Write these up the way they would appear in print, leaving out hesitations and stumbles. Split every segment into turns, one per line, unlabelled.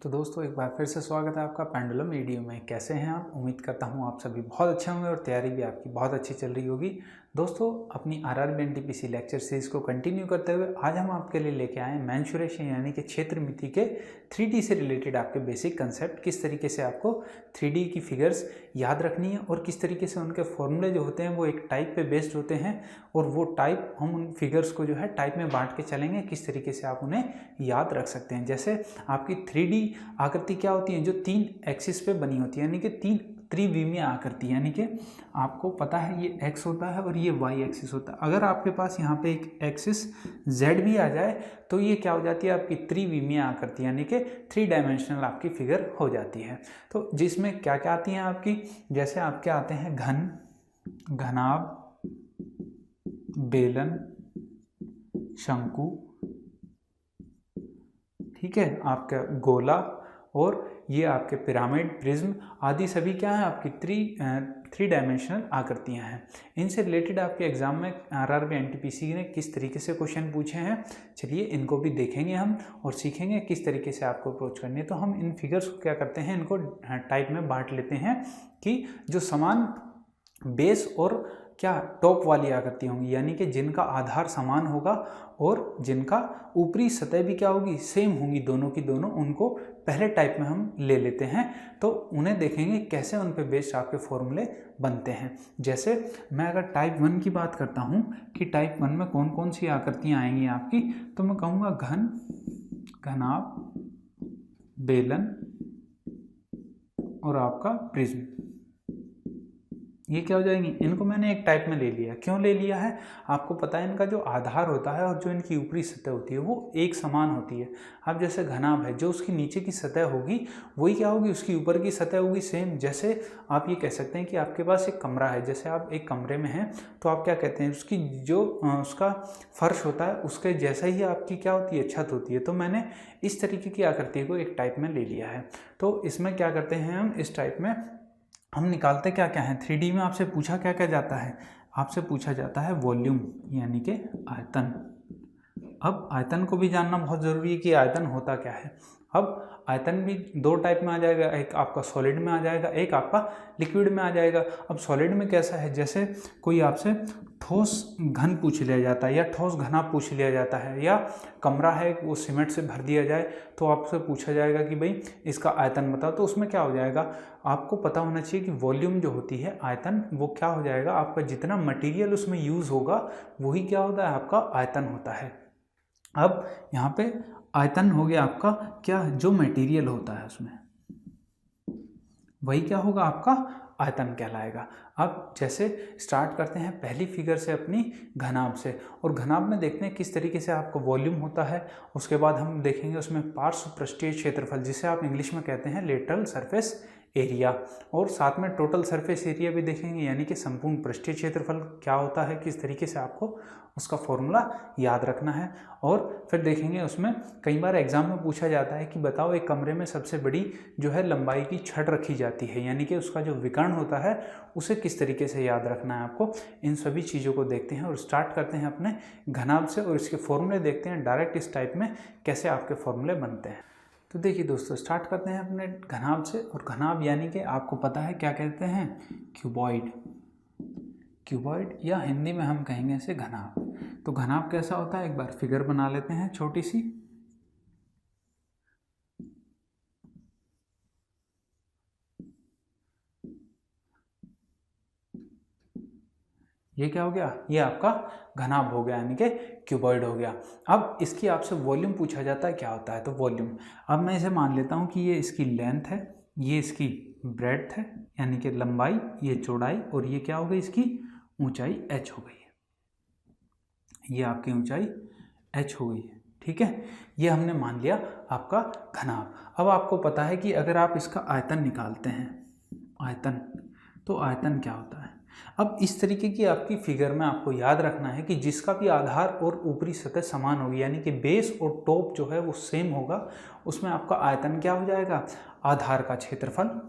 तो दोस्तों एक बार फिर से स्वागत है आपका पेंडुलम वीडियो में। कैसे हैं आप? उम्मीद करता हूं आप सभी बहुत अच्छे होंगे और तैयारी भी आपकी बहुत अच्छी चल रही होगी। दोस्तों अपनी आरआरबी एनटीपीसी लेक्चर सीरीज को कंटिन्यू करते हुए आज हम आपके लिए लेके आए मेंसुरेशन यानी कि क्षेत्र मिति के 3D से रिलेटेड आपके बेसिक कंसेप्ट, किस तरीके से आपको 3D की फिगर्स याद रखनी है और किस तरीके से उनके फॉर्मूले जो होते हैं वो एक टाइप पे बेस्ड होते हैं और वो टाइप हम उन फिगर्स को जो है टाइप में बांट के चलेंगे, किस तरीके से आप उन्हें याद रख सकते हैं। जैसे आपकी 3D आकृति क्या होती है, जो 3 एक्सिस पे बनी होती है यानी कि 3 त्रिविमीय आकृति, यानी कि आपको पता है ये एक्स होता है और ये वाई एक्सिस होता है। अगर आपके पास यहाँ पे एक एक्सिस जेड भी आ जाए तो ये क्या हो जाती है, आपकी त्रिविमीय आकृति यानी कि 3 डायमेंशनल आपकी फिगर हो जाती है। तो जिसमें क्या क्या आती हैं आपकी, जैसे आपके आते हैं घन, घनाभ, बेलन, शंकु, ठीक है, आपका गोला और ये आपके पिरामिड, प्रिज्म आदि सभी क्या है आपकी थ्री डायमेंशनल आकृतियां हैं। इनसे रिलेटेड आपके एग्जाम में आरआरबी एनटीपीसी ने किस तरीके से क्वेश्चन पूछे हैं, चलिए इनको भी देखेंगे हम और सीखेंगे किस तरीके से आपको अप्रोच करनी है। तो हम इन फिगर्स को क्या करते हैं, इनको टाइप में बांट लेते हैं कि जो समान बेस और क्या टॉप वाली आकृति होंगी, यानी कि जिनका आधार समान होगा और जिनका ऊपरी सतह भी क्या होगी, सेम होंगी, दोनों की दोनों, उनको पहले टाइप में हम ले लेते हैं। तो उन्हें देखेंगे कैसे उन पे बेस्ड आपके फॉर्मूले बनते हैं। जैसे मैं अगर टाइप 1 की बात करता हूँ कि टाइप 1 में कौन कौन सी आकृतियाँ आएंगी आपकी, तो मैं कहूँगा घन, घनाभ, बेलन और आपका प्रिज्म, ये क्या हो जाएंगी। इनको मैंने एक टाइप में ले लिया। क्यों ले लिया है, आपको पता है इनका जो आधार होता है और जो इनकी ऊपरी सतह होती है वो एक समान होती है। अब जैसे घनाभ है, जो उसकी नीचे की सतह होगी वही क्या होगी, उसकी ऊपर की सतह होगी सेम। जैसे आप ये कह सकते हैं कि आपके पास एक कमरा है, जैसे आप एक कमरे में हैं तो आप क्या कहते हैं, उसकी जो उसका फर्श होता है उसके जैसा ही आपकी क्या होती है, छत होती है। तो मैंने इस तरीके की आकृति को एक टाइप में ले लिया है। तो इसमें क्या करते हैं हम, इस टाइप में हम निकालते क्या क्या है। 3D में आपसे पूछा क्या क्या जाता है, आपसे पूछा जाता है वॉल्यूम यानी कि आयतन। अब आयतन को भी जानना बहुत ज़रूरी है कि आयतन होता क्या है। अब आयतन भी 2 टाइप में आ जाएगा, एक आपका सॉलिड में आ जाएगा, एक आपका लिक्विड में आ जाएगा। अब सॉलिड में कैसा है, जैसे कोई आपसे ठोस घन पूछ लिया जाता है या ठोस घना पूछ लिया जाता है, या कमरा है वो सीमेंट से भर दिया जाए तो आपसे पूछा जाएगा कि भाई इसका आयतन बताओ। तो उसमें क्या हो जाएगा, आपको पता होना चाहिए कि वॉल्यूम जो होती है, आयतन, वो क्या हो जाएगा, आपका जितना मटेरियल उसमें यूज़ होगा वही क्या होता है, आपका आयतन होता है। अब यहाँ पे आयतन हो गया आपका क्या, जो मटेरियल होता है उसमें, वही क्या होगा, आपका आयतन कहलाएगा। अब जैसे स्टार्ट करते हैं पहली फिगर से अपनी घनाभ से, और घनाभ में देखते हैं किस तरीके से आपका वॉल्यूम होता है। उसके बाद हम देखेंगे उसमें पार्श्व पृष्ठीय क्षेत्रफल, जिसे आप इंग्लिश में कहते हैं लेटरल सरफेस एरिया, और साथ में टोटल सरफेस एरिया भी देखेंगे, यानी कि संपूर्ण पृष्ठीय क्षेत्रफल क्या होता है, किस तरीके से आपको उसका फॉर्मूला याद रखना है। और फिर देखेंगे उसमें कई बार एग्जाम में पूछा जाता है कि बताओ एक कमरे में सबसे बड़ी जो है लंबाई की छड़ रखी जाती है, यानी कि उसका जो विकर्ण होता है उसे किस तरीके से याद रखना है आपको। इन सभी चीज़ों को देखते हैं और स्टार्ट करते हैं अपने घनाभ से, और इसके फॉर्मूले देखते हैं डायरेक्ट इस टाइप में कैसे आपके फॉर्मूले बनते हैं। तो देखिए दोस्तों, स्टार्ट करते हैं अपने घनाभ से। और घनाभ यानी कि आपको पता है क्या कहते हैं, क्यूबॉइड, क्यूबॉइड या हिंदी में हम कहेंगे इसे घनाभ। तो घनाभ कैसा होता है, एक बार फिगर बना लेते हैं छोटी सी। ये क्या हो गया, ये आपका घनाभ हो गया, यानी कि क्यूबॉइड हो गया। अब इसकी आपसे वॉल्यूम पूछा जाता है क्या होता है, तो वॉल्यूम, अब मैं इसे मान लेता हूँ कि ये इसकी लेंथ है, ये इसकी ब्रेड्थ है यानी कि लंबाई, ये चौड़ाई, और ये क्या हो गई, इसकी ऊंचाई h हो गई है। ये आपकी ऊंचाई h हो गई है, ठीक है। ये हमने मान लिया आपका घनाभ। अब आपको पता है कि अगर आप इसका आयतन निकालते हैं, आयतन, तो आयतन क्या होता है। अब इस तरीके की आपकी फिगर में आपको याद रखना है कि जिसका भी आधार और ऊपरी सतह समान होगी, यानी कि बेस और टॉप जो है वो सेम होगा, उसमें आपका आयतन क्या हो जाएगा, आधार का क्षेत्रफल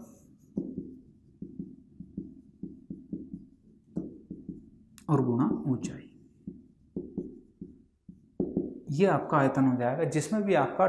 और गुणा ऊंचाई। ये आपका आयतन हो जाएगा, जिसमें भी आपका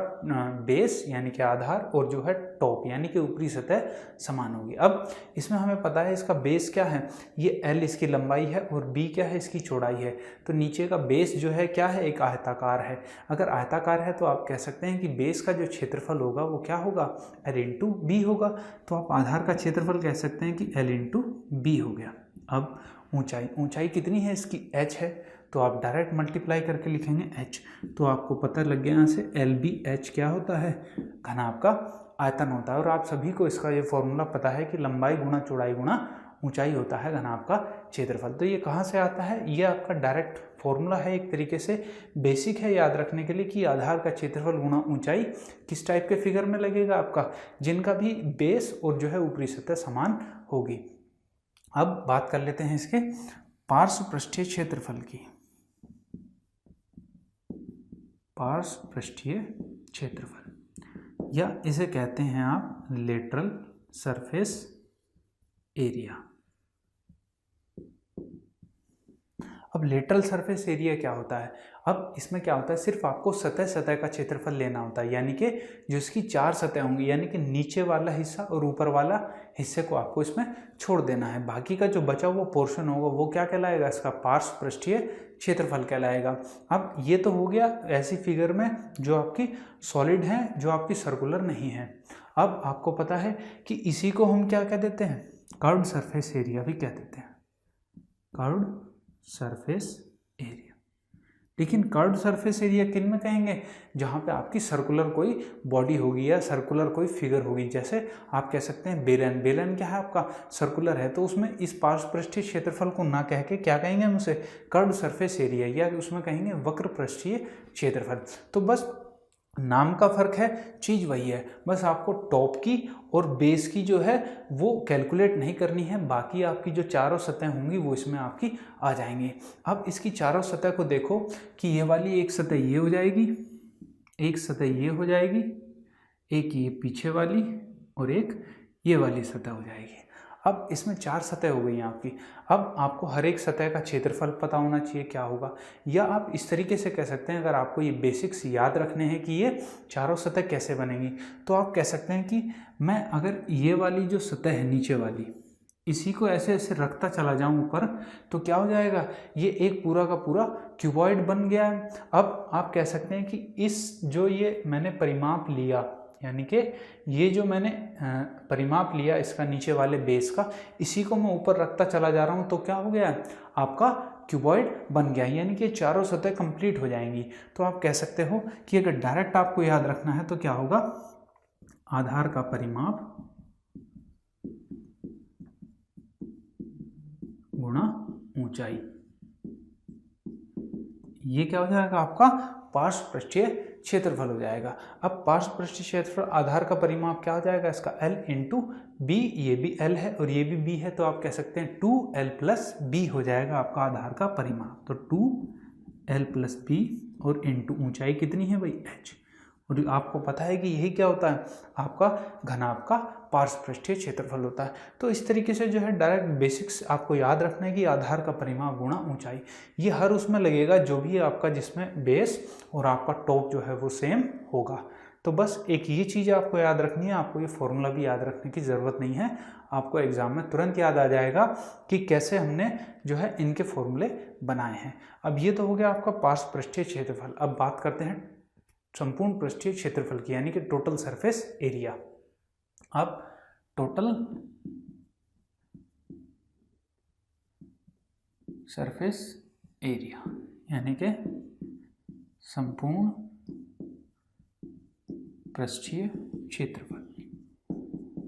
बेस यानी कि आधार और जो है टॉप यानी कि ऊपरी सतह समान होगी। अब इसमें हमें पता है इसका बेस क्या है, ये L इसकी लंबाई है और B क्या है, इसकी चौड़ाई है। तो नीचे का बेस जो है क्या है, एक आयताकार है। अगर आयताकार है तो आप कह सकते हैं कि बेस का जो क्षेत्रफल होगा वो क्या होगा, L इंटू बी होगा। तो आप आधार का क्षेत्रफल कह सकते हैं कि L इंटू बी हो गया। अब ऊंचाई कितनी है इसकी, h है, तो आप डायरेक्ट मल्टीप्लाई करके लिखेंगे h। तो आपको पता लग गया यहाँ से LBH क्या होता है, घनाभ का आयतन होता है। और आप सभी को इसका ये फॉर्मूला पता है कि लंबाई गुणा चौड़ाई गुणा ऊंचाई होता है घनाभ का क्षेत्रफल। तो ये कहाँ से आता है, ये आपका डायरेक्ट फॉर्मूला है, एक तरीके से बेसिक है याद रखने के लिए कि आधार का क्षेत्रफल गुणा ऊंचाई किस टाइप के फिगर में लगेगा आपका, जिनका भी बेस और जो है ऊपरी सतह समान होगी। अब बात कर लेते हैं इसके पार्श्व पृष्ठीय क्षेत्रफल की। पार्श्व पृष्ठीय क्षेत्रफल या इसे कहते हैं आप लेटरल सरफेस एरिया। अब लेटरल सरफेस एरिया क्या होता है, अब इसमें क्या होता है, सिर्फ आपको सतह का क्षेत्रफल लेना होता है, यानी कि जो इसकी 4 सतह होंगी, यानी कि नीचे वाला हिस्सा और ऊपर वाला हिस्से को आपको इसमें छोड़ देना है। बाकी का जो बचा हुआ पोर्शन होगा वो क्या कहलाएगा, इसका पार्श्व पृष्ठीय क्षेत्रफल कहलाएगा। अब ये तो हो गया ऐसी फिगर में जो आपकी सॉलिड है, जो आपकी सर्कुलर नहीं है। अब आपको पता है कि इसी को हम क्या कह देते हैं, कर्व्ड सरफेस एरिया भी कह देते हैं, कर्व्ड सरफेस एरिया। लेकिन कर्व्ड सरफेस एरिया किन में कहेंगे, जहाँ पे आपकी सर्कुलर कोई बॉडी होगी या सर्कुलर कोई फिगर होगी। जैसे आप कह सकते हैं बेलन, बेलन क्या है आपका सर्कुलर है, तो उसमें इस पार्श्व पृष्ठीय क्षेत्रफल को ना कह के क्या कहेंगे हम उसे, कर्व्ड सरफेस एरिया, या उसमें कहेंगे वक्र पृष्ठीय क्षेत्रफल। तो बस नाम का फर्क है, चीज़ वही है, बस आपको टॉप की और बेस की जो है वो कैलकुलेट नहीं करनी है, बाकी आपकी जो चारों सतह होंगी वो इसमें आपकी आ जाएंगी। अब इसकी चारों सतह को देखो कि ये वाली एक सतह ये हो जाएगी, एक सतह ये हो जाएगी, एक ये पीछे वाली और एक ये वाली सतह हो जाएगी। अब इसमें 4 सतह हो गई हैं आपकी। अब आपको हर एक सतह का क्षेत्रफल पता होना चाहिए क्या होगा, या आप इस तरीके से कह सकते हैं, अगर आपको ये बेसिक्स याद रखने हैं कि ये चारों सतह कैसे बनेंगी, तो आप कह सकते हैं कि मैं अगर ये वाली जो सतह है नीचे वाली, इसी को ऐसे ऐसे रखता चला जाऊं ऊपर, तो क्या हो जाएगा, ये एक पूरा का पूरा क्यूबॉइड बन गया है। अब आप कह सकते हैं कि इस जो ये मैंने परिमाप लिया, यानी कि ये जो मैंने परिमाप लिया इसका नीचे वाले बेस का, इसी को मैं ऊपर रखता चला जा रहा हूँ, तो क्या हो गया, आपका क्यूबॉइड बन गया, यानी कि चारों सतह कंप्लीट हो जाएंगी। तो आप कह सकते हो कि अगर डायरेक्ट आपको याद रखना है तो क्या होगा, आधार का परिमाप गुणा ऊंचाई, ये क्या हो जाएगा आपका पार्श्व पृष्ठीय क्षेत्रफल हो जाएगा। अब पार्श्व पृष्ठीय क्षेत्रफल आधार का परिमाप क्या हो जाएगा, इसका L इंटू बी, ये भी L है और ये भी B है, तो आप कह सकते हैं 2L प्लस B हो जाएगा आपका आधार का परिमाप। तो 2L प्लस B और इंटू ऊंचाई कितनी है भाई, h। और आपको पता है कि यही क्या होता है, आपका घनाभ का पार्श्व पृष्ठीय क्षेत्रफल होता है। तो इस तरीके से जो है डायरेक्ट बेसिक्स आपको याद रखना है कि आधार का परिमाप गुणा ऊंचाई, ये हर उसमें लगेगा जो भी आपका जिसमें बेस और आपका टॉप जो है वो सेम होगा। तो बस एक ये चीज़ आपको याद रखनी है, आपको ये फॉर्मूला भी याद रखने की ज़रूरत नहीं है, आपको एग्जाम में तुरंत याद आ जाएगा कि कैसे हमने जो है इनके फॉर्मूले बनाए हैं। अब ये तो हो गया आपका पार्श्व पृष्ठीय क्षेत्रफल। अब बात करते हैं संपूर्ण पृष्ठीय क्षेत्रफल की, यानी कि टोटल सरफेस एरिया। अब टोटल सरफेस एरिया यानी कि संपूर्ण पृष्ठीय क्षेत्रफल।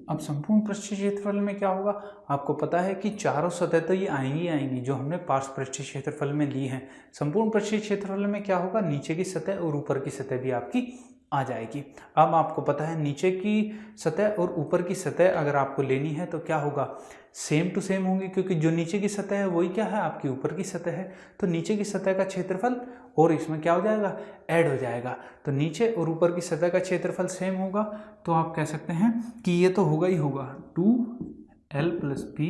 अब संपूर्ण पृष्ठीय क्षेत्रफल में क्या होगा, आपको पता है कि चारों सतह तो ये आएंगी जो हमने पार्श्व पृष्ठीय क्षेत्रफल में ली हैं। संपूर्ण पृष्ठीय क्षेत्रफल में क्या होगा, नीचे की सतह और ऊपर की सतह भी आपकी आ जाएगी। अब आपको पता है नीचे की सतह और ऊपर की सतह अगर आपको लेनी है तो क्या होगा, सेम टू सेम होंगी, क्योंकि जो नीचे की सतह है वही क्या है, आपकी ऊपर की सतह है। तो नीचे की सतह का क्षेत्रफल और इसमें क्या हो जाएगा, ऐड हो जाएगा। तो नीचे और ऊपर की सतह का क्षेत्रफल सेम होगा, तो आप कह सकते हैं कि ये तो होगा ही होगा 2L plus B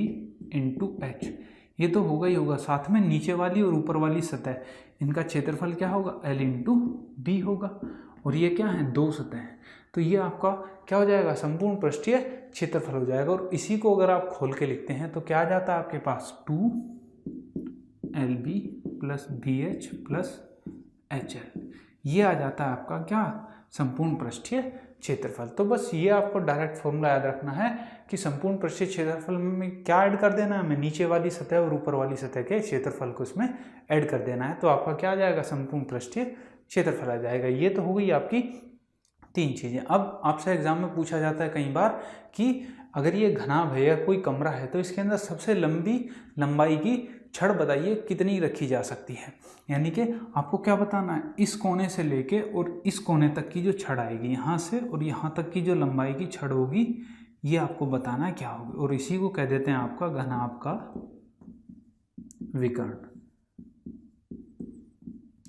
into H, ये तो होगा ही होगा। साथ में नीचे वाली और ऊपर वाली सतह, इनका क्षेत्रफल क्या होगा, L इंटू बी होगा। और ये क्या है, दो सतह हैं, तो ये आपका क्या हो जाएगा, संपूर्ण पृष्ठीय क्षेत्रफल हो जाएगा। और इसी को अगर आप खोल के लिखते हैं तो क्या आ जाता है आपके पास, 2LB plus BH plus HL, ये आ जाता है आपका क्या, संपूर्ण पृष्ठीय क्षेत्रफल। तो बस ये आपको डायरेक्ट फॉर्मूला याद रखना है कि संपूर्ण पृष्ठीय क्षेत्रफल में क्या ऐड कर देना है हमें, नीचे वाली सतह और ऊपर वाली सतह के क्षेत्रफल को इसमें ऐड कर देना है, तो आपका क्या आ जाएगा, संपूर्ण पृष्ठीय क्षेत्रफल आ जाएगा। ये तो हो गई आपकी तीन चीज़ें। अब आपसे एग्जाम में पूछा जाता है कई बार कि अगर ये घनाभ है या कोई कमरा है तो इसके अंदर सबसे लंबी लंबाई की छड़ बताइए कितनी रखी जा सकती है। यानी कि आपको क्या बताना है, इस कोने से लेके और इस कोने तक की जो छड़ आएगी, यहाँ से और यहाँ तक की जो लंबाई की छड़ होगी, ये आपको बताना है क्या होगी। और इसी को कह देते हैं आपका घनाभ का विकर्ण।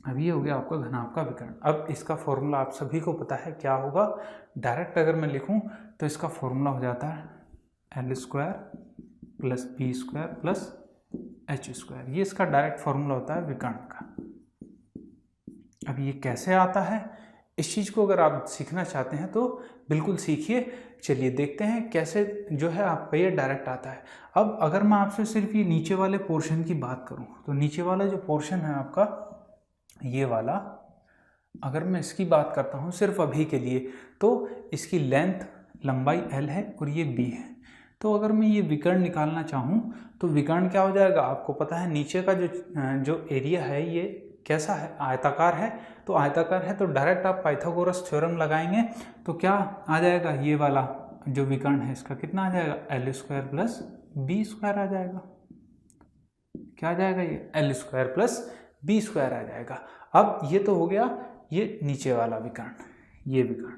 अब ये हो गया आपका घनाभ का विकर्ण। अब इसका फॉर्मूला आप सभी को पता है क्या होगा, डायरेक्ट अगर मैं लिखूं तो इसका फॉर्मूला हो जाता है L square plus B square plus H square. ये इसका डायरेक्ट फॉर्मूला होता है विकर्ण का। अब ये कैसे आता है, इस चीज़ को अगर आप सीखना चाहते हैं तो बिल्कुल सीखिए। चलिए देखते हैं कैसे जो है आपका ये डायरेक्ट आता है। अब अगर मैं आपसे सिर्फ ये नीचे वाले पोर्शन की बात करूं तो नीचे वाला जो पोर्शन है आपका ये वाला, अगर मैं इसकी बात करता हूँ सिर्फ अभी के लिए, तो इसकी लेंथ लंबाई L है और ये B है। तो अगर मैं ये विकर्ण निकालना चाहूँ तो विकर्ण क्या हो जाएगा, आपको पता है नीचे का जो एरिया है ये कैसा है, आयताकार है। तो आयताकार है तो डायरेक्ट आप पाइथागोरस थ्योरम लगाएंगे तो क्या आ जाएगा, ये वाला जो विकर्ण है इसका कितना आ जाएगा, L square plus B square आ जाएगा। क्या आ जाएगा, ये L square plus B square आ जाएगा। अब ये तो हो गया ये नीचे वाला विकर्ण, ये विकर्ण।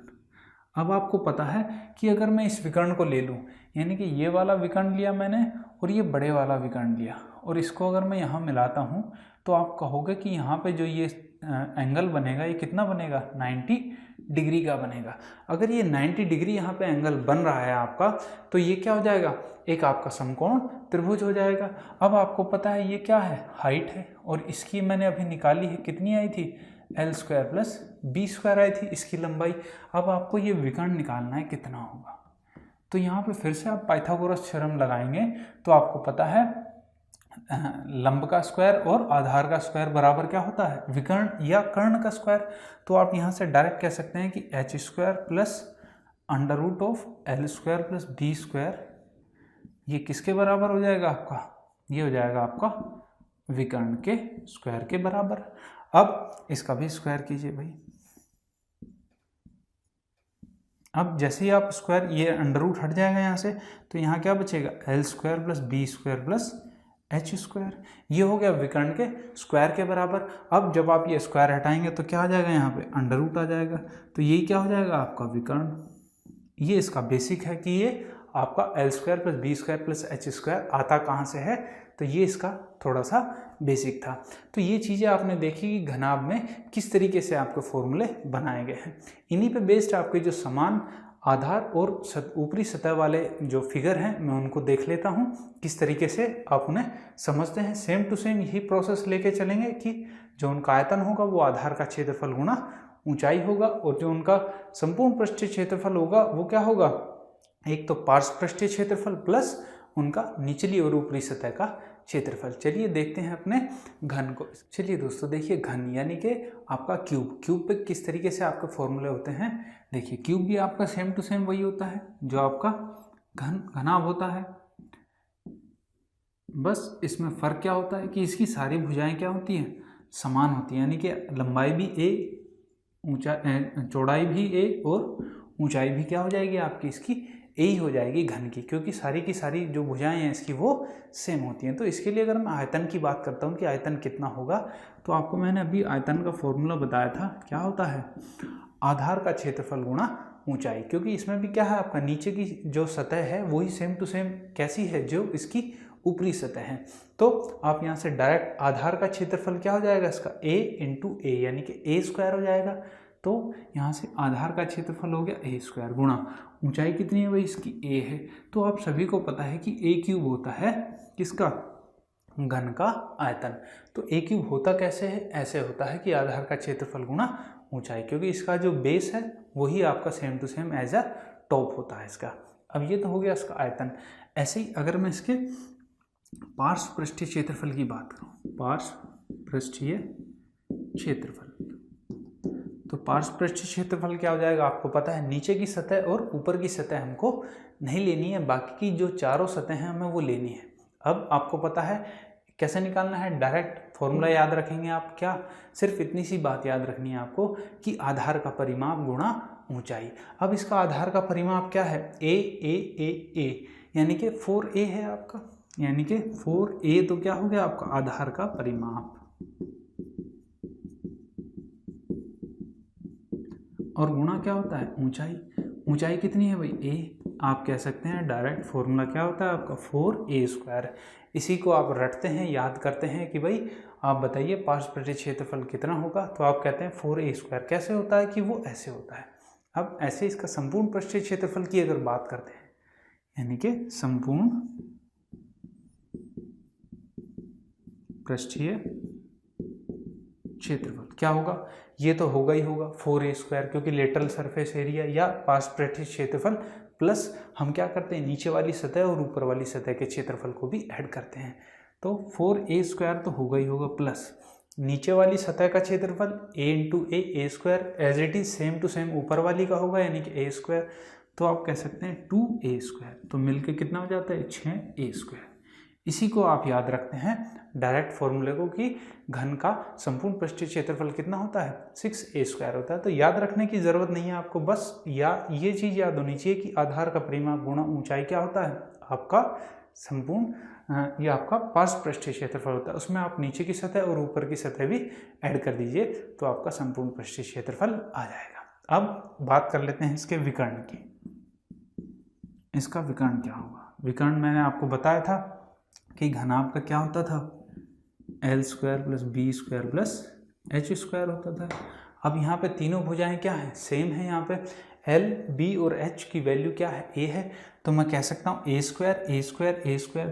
अब आपको पता है कि अगर मैं इस विकर्ण को ले लूँ, यानी कि ये वाला विकर्ण लिया मैंने और ये बड़े वाला विकर्ण लिया, और इसको अगर मैं यहाँ मिलाता हूँ तो आप कहोगे कि यहाँ पे जो ये एंगल बनेगा ये कितना बनेगा, 90 डिग्री का बनेगा। अगर ये 90 डिग्री यहाँ पे एंगल बन रहा है आपका, तो ये क्या हो जाएगा, एक आपका समकोण त्रिभुज हो जाएगा। अब आपको पता है ये क्या है, हाइट है, और इसकी मैंने अभी निकाली है, कितनी आई थी, L square plus B square आई थी इसकी लंबाई। अब आपको ये विकर्ण निकालना है कितना होगा, तो यहाँ पे फिर से आप पाइथागोरस थ्योरम लगाएंगे तो आपको पता है लंब का स्क्वायर और आधार का स्क्वायर बराबर क्या होता है, विकर्ण या कर्ण का स्क्वायर। तो आप यहाँ से डायरेक्ट कह सकते हैं कि H square plus under root of L square plus B square, ये किसके बराबर हो जाएगा आपका, ये हो जाएगा आपका विकर्ण के स्क्वायर के बराबर। अब इसका भी स्क्वायर कीजिए भाई। अब जैसे ही आप स्क्वायर, ये अंडर रूट हट जाएगा यहाँ से, तो यहाँ क्या बचेगा, L square plus B square plus H square, ये हो गया विकर्ण के स्क्वायर के बराबर। अब जब आप ये स्क्वायर हटाएंगे तो क्या आ जाएगा, यहाँ पे अंडर रूट आ जाएगा, तो यही क्या हो जाएगा आपका विकर्ण। ये इसका बेसिक है कि ये आपका L square plus B square plus H square आता कहाँ से है, तो ये इसका थोड़ा सा बेसिक था। तो ये चीज़ें आपने देखी कि घनाभ में किस तरीके से आपके फॉर्मूले बनाए गए हैं। इन्हीं पे बेस्ड आपके जो समान आधार और ऊपरी सतह वाले जो फिगर हैं मैं उनको देख लेता हूँ किस तरीके से आप उन्हें समझते हैं। सेम टू सेम यही प्रोसेस लेके चलेंगे कि जो उनका आयतन होगा वो आधार का क्षेत्रफल गुणा ऊंचाई होगा, और जो उनका संपूर्ण पृष्ठीय क्षेत्रफल होगा वो क्या होगा, एक तो पार्श्व पृष्ठीय क्षेत्रफल प्लस उनका निचली और ऊपरी सतह का क्षेत्रफल। चलिए देखते हैं अपने घन को। चलिए दोस्तों देखिए घन यानी कि आपका क्यूब पे किस तरीके से आपके फॉर्मूले होते हैं। देखिए क्यूब भी आपका सेम टू सेम वही होता है जो आपका घनाभ होता है, बस इसमें फ़र्क क्या होता है कि इसकी सारी भुजाएं क्या होती हैं, समान होती हैं। यानी कि लंबाई भी चौड़ाई भी और ऊंचाई भी क्या हो जाएगी आपकी इसकी ही हो जाएगी घन की, क्योंकि सारी की सारी जो भुजाएं हैं इसकी वो सेम होती हैं। तो इसके लिए अगर मैं आयतन की बात करता हूँ कि आयतन कितना होगा, तो आपको मैंने अभी आयतन का फॉर्मूला बताया था, क्या होता है, आधार का क्षेत्रफल गुणा ऊंचाई। क्योंकि इसमें भी क्या है, आपका नीचे की जो सतह है वही सेम टू सेम कैसी है, जो इसकी ऊपरी सतह है। तो आप यहाँ से डायरेक्ट आधार का क्षेत्रफल क्या हो जाएगा इसका, a इंटू ए, यानी कि a स्क्वायर हो जाएगा। तो यहाँ से आधार का क्षेत्रफल हो गया a स्क्वायर गुणा ऊंचाई कितनी है भाई इसकी a है। तो आप सभी को पता है कि a क्यूब होता है किसका, घन का आयतन। तो ए क्यूब होता कैसे है, ऐसे होता है कि आधार का क्षेत्रफल गुणा ऊंचाई, क्योंकि इसका जो बेस है वही आपका same to same as a top होता है इसका। अब ये तो हो गया इसका आयतन। ऐसे ही अगर मैं इसके पार्श्व पृष्ठीय क्षेत्रफल की बात करूं, पार्श्व पृष्ठीय क्षेत्रफल, तो पार्श्व पृष्ठीय क्षेत्रफल क्या हो जाएगा, आपको पता है नीचे की सतह और ऊपर की सतह हमको नहीं लेनी है, बाकी की जो चारों सतह हैं हमें वो लेनी है। अब आपको पता है कैसे निकालना है, डायरेक्ट फॉर्मूला याद रखेंगे आप। क्या, सिर्फ इतनी सी बात याद रखनी है आपको कि आधार का परिमाप गुणा ऊंचाई। अब इसका आधार का परिमाप क्या है, ए, यानी कि 4a है आपका, यानी कि 4a तो क्या हो गया आपका आधार का परिमाप, और गुणा क्या होता है ऊंचाई। ऊंचाई कितनी है भाई, a। आप कह सकते हैं डायरेक्ट फॉर्मूला क्या होता है आपका 4a²। इसी को आप रटते हैं, याद करते हैं कि भाई आप बताइए पार्श्व पृष्ठीय क्षेत्रफल कितना होगा, तो आप कहते हैं 4a²। कैसे होता है कि वो ऐसे होता है। अब ऐसे इसका संपूर्ण पृष्ठीय क्षेत्रफल की अगर बात करते हैं, यानी कि संपूर्ण पृष्ठीय क्षेत्रफल क्या होगा, ये तो होगा ही होगा 4a², क्योंकि लेटरल सरफेस एरिया या पार्श्व पृष्ठीय क्षेत्रफल प्लस हम क्या करते हैं नीचे वाली सतह और ऊपर वाली सतह के क्षेत्रफल को भी ऐड करते हैं। तो 4a² तो होगा ही होगा, प्लस नीचे वाली सतह का क्षेत्रफल a × a² as it is same to same ऊपर वाली का होगा, यानी कि a²। तो आप कह सकते हैं 2a², तो मिलके कितना हो जाता है 6a²। इसी को आप याद रखते हैं डायरेक्ट फॉर्मूले को कि घन का संपूर्ण पृष्ठीय क्षेत्रफल कितना होता है 6a² होता है। तो याद रखने की जरूरत नहीं है आपको, बस ये चीज याद होनी चाहिए कि आधार का परिमाप गुणा ऊंचाई क्या होता है आपका संपूर्ण, ये आपका पार्श्व पृष्ठीय क्षेत्रफल होता है। उसमें आप नीचे की सतह और ऊपर की सतह भी ऐड कर दीजिए तो आपका संपूर्ण पृष्ठीय क्षेत्रफल आ जाएगा। अब बात कर लेते हैं इसके विकर्ण की। इसका विकर्ण क्या होगा, विकर्ण मैंने आपको बताया था कि घन आपका क्या होता था l² + b² + h² होता था। अब यहाँ पे तीनों भुजाएं क्या है, सेम है। यहाँ पे l, b और h की वैल्यू क्या है, a है। तो मैं कह सकता हूँ a²,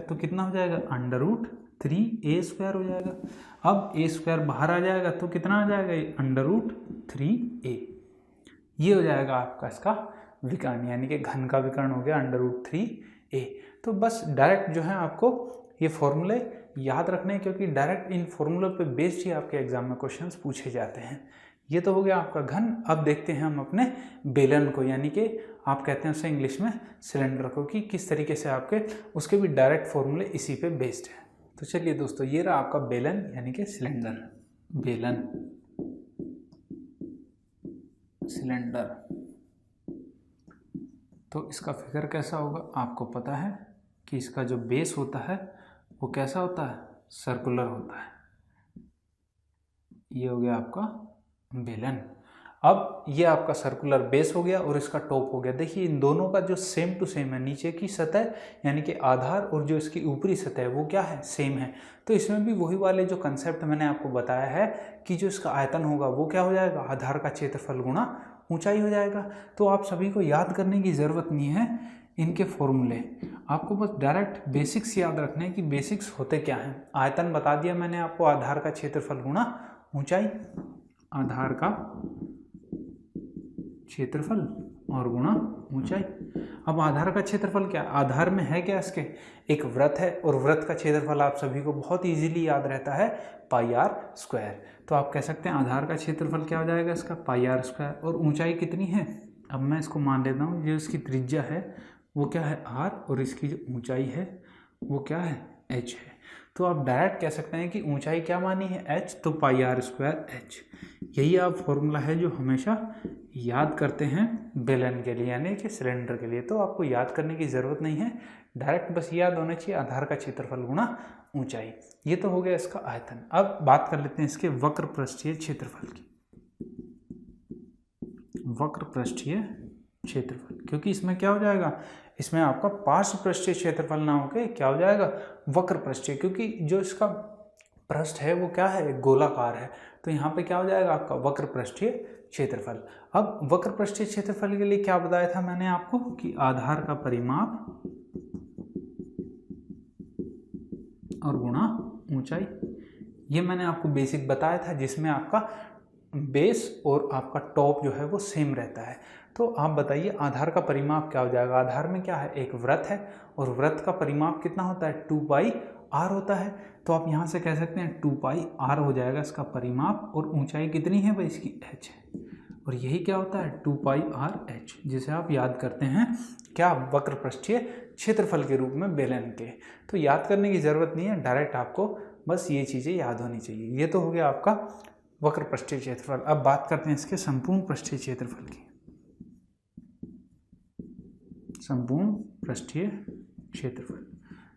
तो कितना हो जाएगा √3a² हो जाएगा। अब a² बाहर आ जाएगा तो कितना आ जाएगा √3a। ये हो जाएगा आपका इसका विकर्ण, यानी कि घन का विकर्ण हो गया √3a। तो बस डायरेक्ट जो है आपको ये फॉर्मूले याद रखने, क्योंकि डायरेक्ट इन फॉर्मूलों पे बेस्ड ही आपके एग्जाम में क्वेश्चंस पूछे जाते हैं। ये तो हो गया आपका घन। अब देखते हैं हम अपने बेलन को, यानी कि आप कहते हैं उसे इंग्लिश में सिलेंडर को, कि किस तरीके से आपके उसके भी डायरेक्ट फॉर्मूले इसी पे बेस्ड है। तो चलिए दोस्तों, ये रहा आपका बेलन यानी कि सिलेंडर, बेलन सिलेंडर। तो इसका फिगर कैसा होगा, आपको पता है कि इसका जो बेस होता है वो कैसा होता है, सर्कुलर होता है। ये हो गया आपका बेलन। अब ये आपका सर्कुलर बेस हो गया और इसका टॉप हो गया। देखिए इन दोनों का जो सेम टू सेम है, नीचे की सतह यानी कि आधार और जो इसकी ऊपरी सतह है वो क्या है, सेम है। तो इसमें भी वही वाले जो कंसेप्ट मैंने आपको बताया है कि जो इसका आयतन होगा वो क्या हो जाएगा, आधार का क्षेत्रफल गुणा ऊंचाई हो जाएगा। तो आप सभी को याद करने की ज़रूरत नहीं है इनके फॉर्मूले, आपको बस डायरेक्ट बेसिक्स याद रखने की बेसिक्स होते क्या हैं। आयतन बता दिया मैंने आपको, आधार का क्षेत्रफल गुणा ऊंचाई, आधार का क्षेत्रफल और गुणा ऊंचाई। अब आधार का क्षेत्रफल क्या, आधार में है क्या, इसके एक वृत्त है और वृत्त का क्षेत्रफल आप सभी को बहुत इजीली याद रहता है πr²। तो आप कह सकते हैं आधार का क्षेत्रफल क्या हो जाएगा इसका πr²। और ऊंचाई कितनी है, अब मैं इसको मान लेता हूँ, जो इसकी त्रिज्या है वो क्या है r, और इसकी जो ऊंचाई है वो क्या है h है। तो आप डायरेक्ट कह सकते हैं कि ऊंचाई क्या मानी है h, तो πr²h। यही आप फॉर्मूला है जो हमेशा याद करते हैं बेलन के लिए यानी कि सिलेंडर के लिए। तो आपको याद करने की ज़रूरत नहीं है, डायरेक्ट बस याद होना चाहिए आधार का क्षेत्रफल गुणा ऊंचाई। ये तो हो गया इसका आयतन। अब बात कर लेते हैं इसके वक्र पृष्ठीय क्षेत्रफल की। वक्र पृष्ठीय क्षेत्रफल, क्योंकि इसमें क्या हो जाएगा, इसमें आपका पार्श्व पृष्ठीय क्षेत्रफल ना होके क्या हो जाएगा वक्र पृष्ठीय, क्योंकि जो इसका पृष्ठ है वो क्या है गोलाकार है। तो यहाँ पे क्या हो जाएगा आपका वक्र पृष्ठीय क्षेत्रफल। अब वक्र पृष्ठीय क्षेत्रफल के लिए क्या बताया था मैंने आपको कि आधार का परिमाप और गुणा ऊंचाई। ये मैंने आपको बेसिक बताया था, जिसमें आपका बेस और आपका टॉप जो है वो सेम रहता है। तो आप बताइए आधार का परिमाप क्या हो जाएगा। आधार में क्या है, एक वृत्त है और वृत्त का परिमाप कितना होता है, 2 पाई r होता है। तो आप यहाँ से कह सकते हैं 2 पाई r हो जाएगा इसका परिमाप, और ऊंचाई कितनी है भाई इसकी, h है। और यही क्या होता है, 2 पाई r h, जिसे आप याद करते हैं क्या, वक्र पृष्ठीय क्षेत्रफल के रूप में बेलन के। तो याद करने की ज़रूरत नहीं है, डायरेक्ट आपको बस ये चीज़ें याद होनी चाहिए। ये तो हो गया आपका वक्र पृष्ठीय क्षेत्रफल। अब बात करते हैं इसके संपूर्ण पृष्ठीय क्षेत्रफल की। संपूर्ण पृष्ठीय क्षेत्रफल,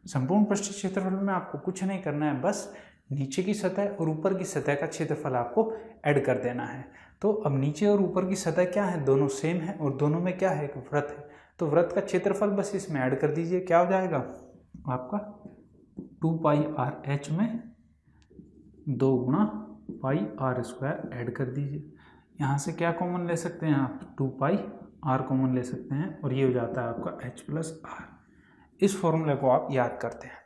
संपूर्ण पृष्ठीय क्षेत्रफल में आपको कुछ नहीं करना है, बस नीचे की सतह और ऊपर की सतह का क्षेत्रफल आपको ऐड कर देना है। तो अब नीचे और ऊपर की सतह क्या है, दोनों सेम है और दोनों में क्या है, एक वृत्त है। तो वृत्त का क्षेत्रफल बस इसमें ऐड कर दीजिए, क्या हो जाएगा आपका 2 पाई r h में 2 गुणा पाई r स्क्वायर ऐड कर दीजिए। यहाँ से क्या कॉमन ले सकते हैं आप, 2 पाई r कॉमन ले सकते हैं और ये हो जाता है आपका h प्लस r। इस फॉर्मूले को आप याद करते हैं।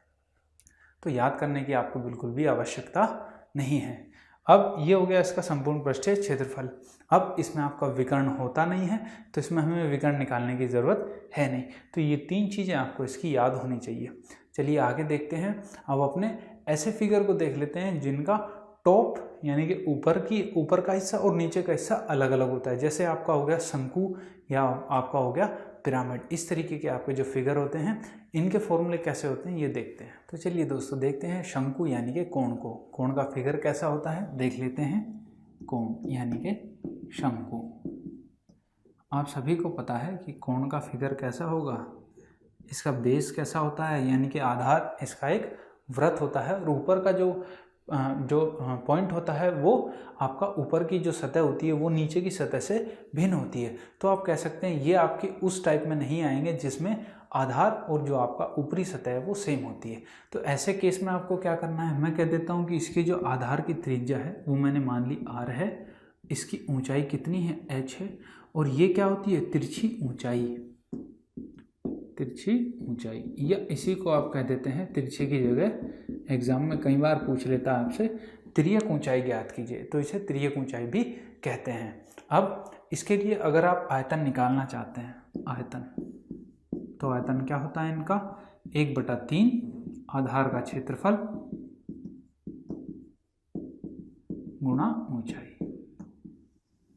तो याद करने की आपको बिल्कुल भी आवश्यकता नहीं है। अब ये हो गया इसका संपूर्ण पृष्ठीय क्षेत्रफल। अब इसमें आपका विकर्ण होता नहीं है, तो इसमें हमें विकर्ण निकालने की ज़रूरत है नहीं। तो ये 3 चीज़ें आपको इसकी याद होनी चाहिए। चलिए आगे देखते हैं। अब अपने ऐसे फिगर को देख लेते हैं जिनका टॉप यानी कि ऊपर का हिस्सा और नीचे का हिस्सा अलग अलग होता है। जैसे आपका हो गया शंकु या आपका हो गया पिरामिड। इस तरीके के आपके जो फिगर होते हैं, इनके फॉर्मूले कैसे होते हैं ये देखते हैं। तो चलिए दोस्तों देखते हैं शंकु यानी कि कोण को। कोण का फिगर कैसा होता है देख लेते हैं। कोण यानी कि शंकु, आप सभी को पता है कि कोण का फिगर कैसा होगा। इसका बेस कैसा होता है, यानी कि आधार इसका एक वृत्त होता है और ऊपर का जो पॉइंट होता है वो आपका ऊपर की जो सतह होती है वो नीचे की सतह से भिन्न होती है। तो आप कह सकते हैं ये आपके उस टाइप में नहीं आएंगे जिसमें आधार और जो आपका ऊपरी सतह है वो सेम होती है। तो ऐसे केस में आपको क्या करना है, मैं कह देता हूँ कि इसकी जो आधार की त्रिज्या है वो मैंने मान ली r है, इसकी ऊंचाई कितनी है h है, और ये क्या होती है तिरछी ऊंचाई, तिरछी ऊंचाई, या इसी को आप कह देते हैं तिरछे की जगह एग्जाम में कई बार पूछ लेता है आपसे तिर्यक ऊंचाई ज्ञात कीजिए, तो इसे तिर्यक ऊंचाई भी कहते हैं। अब इसके लिए अगर आप आयतन निकालना चाहते हैं, आयतन, तो आयतन क्या होता है इनका 1/3 आधार का क्षेत्रफल गुणा ऊंचाई।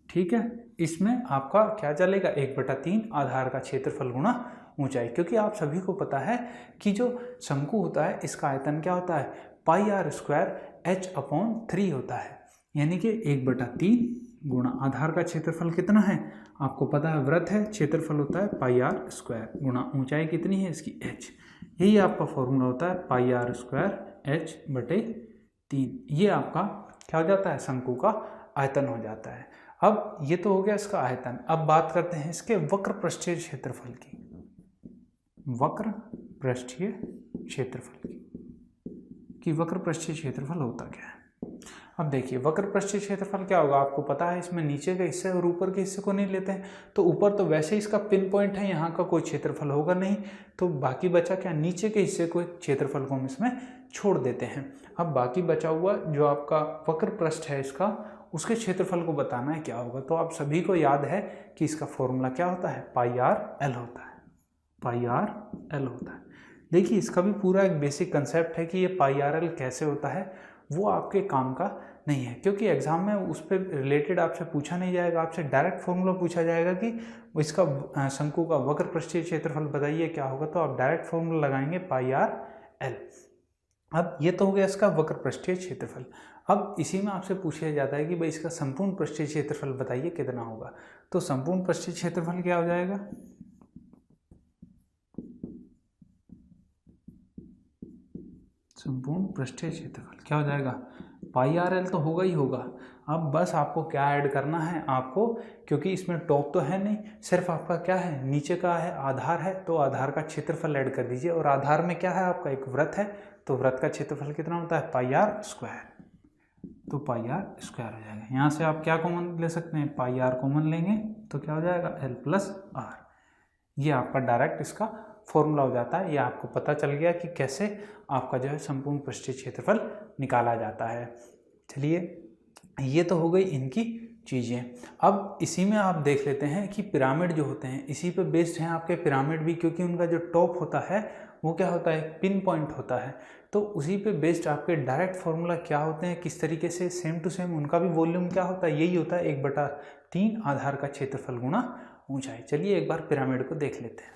ठीक है, इसमें आपका क्या चलेगा 1/3 आधार का क्षेत्रफल गुणा ऊंचाई, क्योंकि आप सभी को पता है कि जो शंकु होता है इसका आयतन क्या होता है पाई r स्क्वायर h/3 होता है, यानी कि 1/3 गुणा आधार का क्षेत्रफल कितना है आपको पता है, वृत्त है, क्षेत्रफल होता है पाई r स्क्वायर गुणा ऊंचाई कितनी है इसकी h। यही आपका फॉर्मूला होता है पाई r स्क्वायर h/3। ये आपका क्या हो जाता है, शंकु का आयतन हो जाता है। अब ये तो हो गया इसका आयतन। अब बात करते हैं इसके वक्र पृष्ठीय क्षेत्रफल की, वक्र पृष्ठीय क्षेत्रफल की वक्र पृष्ठीय क्षेत्रफल होता क्या है। अब देखिए वक्र पृष्ठीय क्षेत्रफल क्या होगा, आपको पता है इसमें नीचे के हिस्से और ऊपर के हिस्से को नहीं लेते हैं। तो ऊपर तो वैसे ही इसका पिन पॉइंट है, यहाँ का कोई क्षेत्रफल होगा नहीं, तो बाकी बचा क्या, नीचे के हिस्से को क्षेत्रफल को हम इसमें छोड़ देते हैं। अब बाकी बचा हुआ जो आपका वक्र पृष्ठ है इसका, उसके क्षेत्रफल को बताना है क्या होगा। तो आप सभी को याद है कि इसका फॉर्मूला क्या होता है, पाई r l होता है, पाई r l होता है। देखिए इसका भी पूरा एक बेसिक कंसेप्ट है कि ये पाई r l कैसे होता है, वो आपके काम का नहीं है, क्योंकि एग्जाम में उस पर रिलेटेड आपसे पूछा नहीं जाएगा। आपसे डायरेक्ट फॉर्मूला पूछा जाएगा कि इसका शंकु का वक्र पृष्ठीय क्षेत्रफल बताइए क्या होगा, तो आप डायरेक्ट फॉर्मूला लगाएंगे पाई r l। अब ये तो हो गया इसका वक्र पृष्ठीय क्षेत्रफल। अब इसी में आपसे पूछा जाता है कि भाई इसका संपूर्ण पृष्ठीय क्षेत्रफल बताइए कितना होगा। तो संपूर्ण पृष्ठीय क्षेत्रफल क्या हो जाएगा, संपूर्ण पृष्ठीय क्षेत्रफल क्या हो जाएगा, पाई r l तो होगा ही होगा। अब बस आपको क्या ऐड करना है आपको, क्योंकि इसमें टॉप तो है नहीं, सिर्फ आपका क्या है नीचे का है, आधार है, तो आधार का क्षेत्रफल ऐड कर दीजिए। और आधार में क्या है आपका एक वृत्त है, तो वृत्त का क्षेत्रफल कितना होता है पाई r स्क्वायर, तो पाई r स्क्वायर हो जाएगा। यहाँ से आप क्या कॉमन ले सकते हैं, पाई r कॉमन लेंगे तो क्या हो जाएगा l प्लस r। ये आपका डायरेक्ट इसका फॉर्मूला हो जाता है। ये आपको पता चल गया कि कैसे आपका जो है संपूर्ण पृष्ठीय क्षेत्रफल निकाला जाता है। चलिए, ये तो हो गई इनकी चीज़ें। अब इसी में आप देख लेते हैं कि पिरामिड जो होते हैं इसी पे बेस्ड हैं आपके पिरामिड भी, क्योंकि उनका जो टॉप होता है वो क्या होता है, पिन पॉइंट होता है। तो उसी पे बेस्ड आपके डायरेक्ट फार्मूला क्या होते हैं, किस तरीके से सेम टू सेम उनका भी वॉल्यूम क्या होता है, यही होता है 1/3 आधार का क्षेत्रफल गुणा ऊंचाई। चलिए एक बार पिरामिड को देख लेते हैं।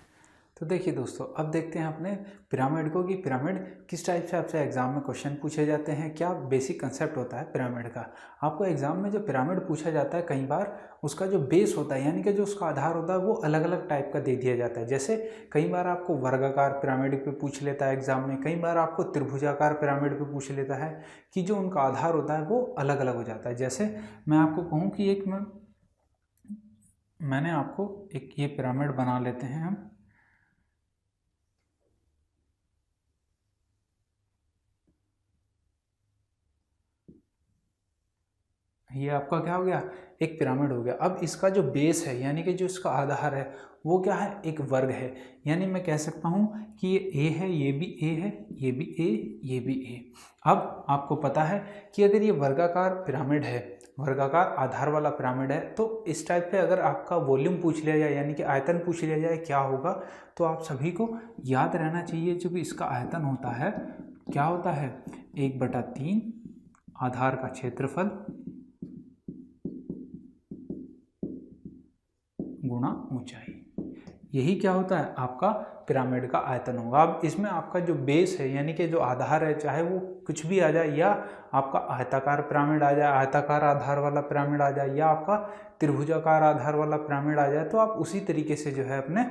तो देखिए दोस्तों, अब देखते हैं अपने पिरामिड को कि पिरामिड किस टाइप से आपसे एग्जाम में क्वेश्चन पूछे जाते हैं, क्या बेसिक कंसेप्ट होता है पिरामिड का। आपको एग्जाम में जो पिरामिड पूछा जाता है कई बार उसका जो बेस होता है यानी कि जो उसका आधार होता है वो अलग अलग टाइप का दे दिया जाता है। जैसे कई बार आपको वर्गाकार पिरामिड पे पूछ लेता है एग्जाम में, कई बार आपको त्रिभुजाकार पिरामिड पे पूछ लेता है कि जो उनका आधार होता है वो अलग अलग हो जाता है। जैसे मैं आपको कहूँ कि मैंने आपको एक ये पिरामिड बना लेते हैं हम। ये आपका क्या हो गया, एक पिरामिड हो गया। अब इसका जो बेस है यानी कि जो इसका आधार है वो क्या है, एक वर्ग है। यानी मैं कह सकता हूँ कि ये ए है, ये भी ए है, ये भी ए, ये भी ए। अब आपको पता है कि अगर ये वर्गाकार पिरामिड है, वर्गाकार आधार वाला पिरामिड है, तो इस टाइप पे अगर आपका वॉल्यूम पूछ लिया जाए यानी कि आयतन पूछ लिया जाए क्या होगा, तो आप सभी को याद रहना चाहिए जो भी इसका आयतन होता है क्या होता है, 1/3 आधार का क्षेत्रफल गुणा ऊंचाई। यही क्या होता है, आपका पिरामिड का आयतन होगा। अब इसमें आपका जो बेस है यानी कि जो आधार है, चाहे वो कुछ भी आ जाए, या आपका आयताकार पिरामिड आ जाए, आयताकार आधार वाला पिरामिड आ जाए, या आपका त्रिभुजाकार आधार वाला पिरामिड आ जाए, तो आप उसी तरीके से जो है अपने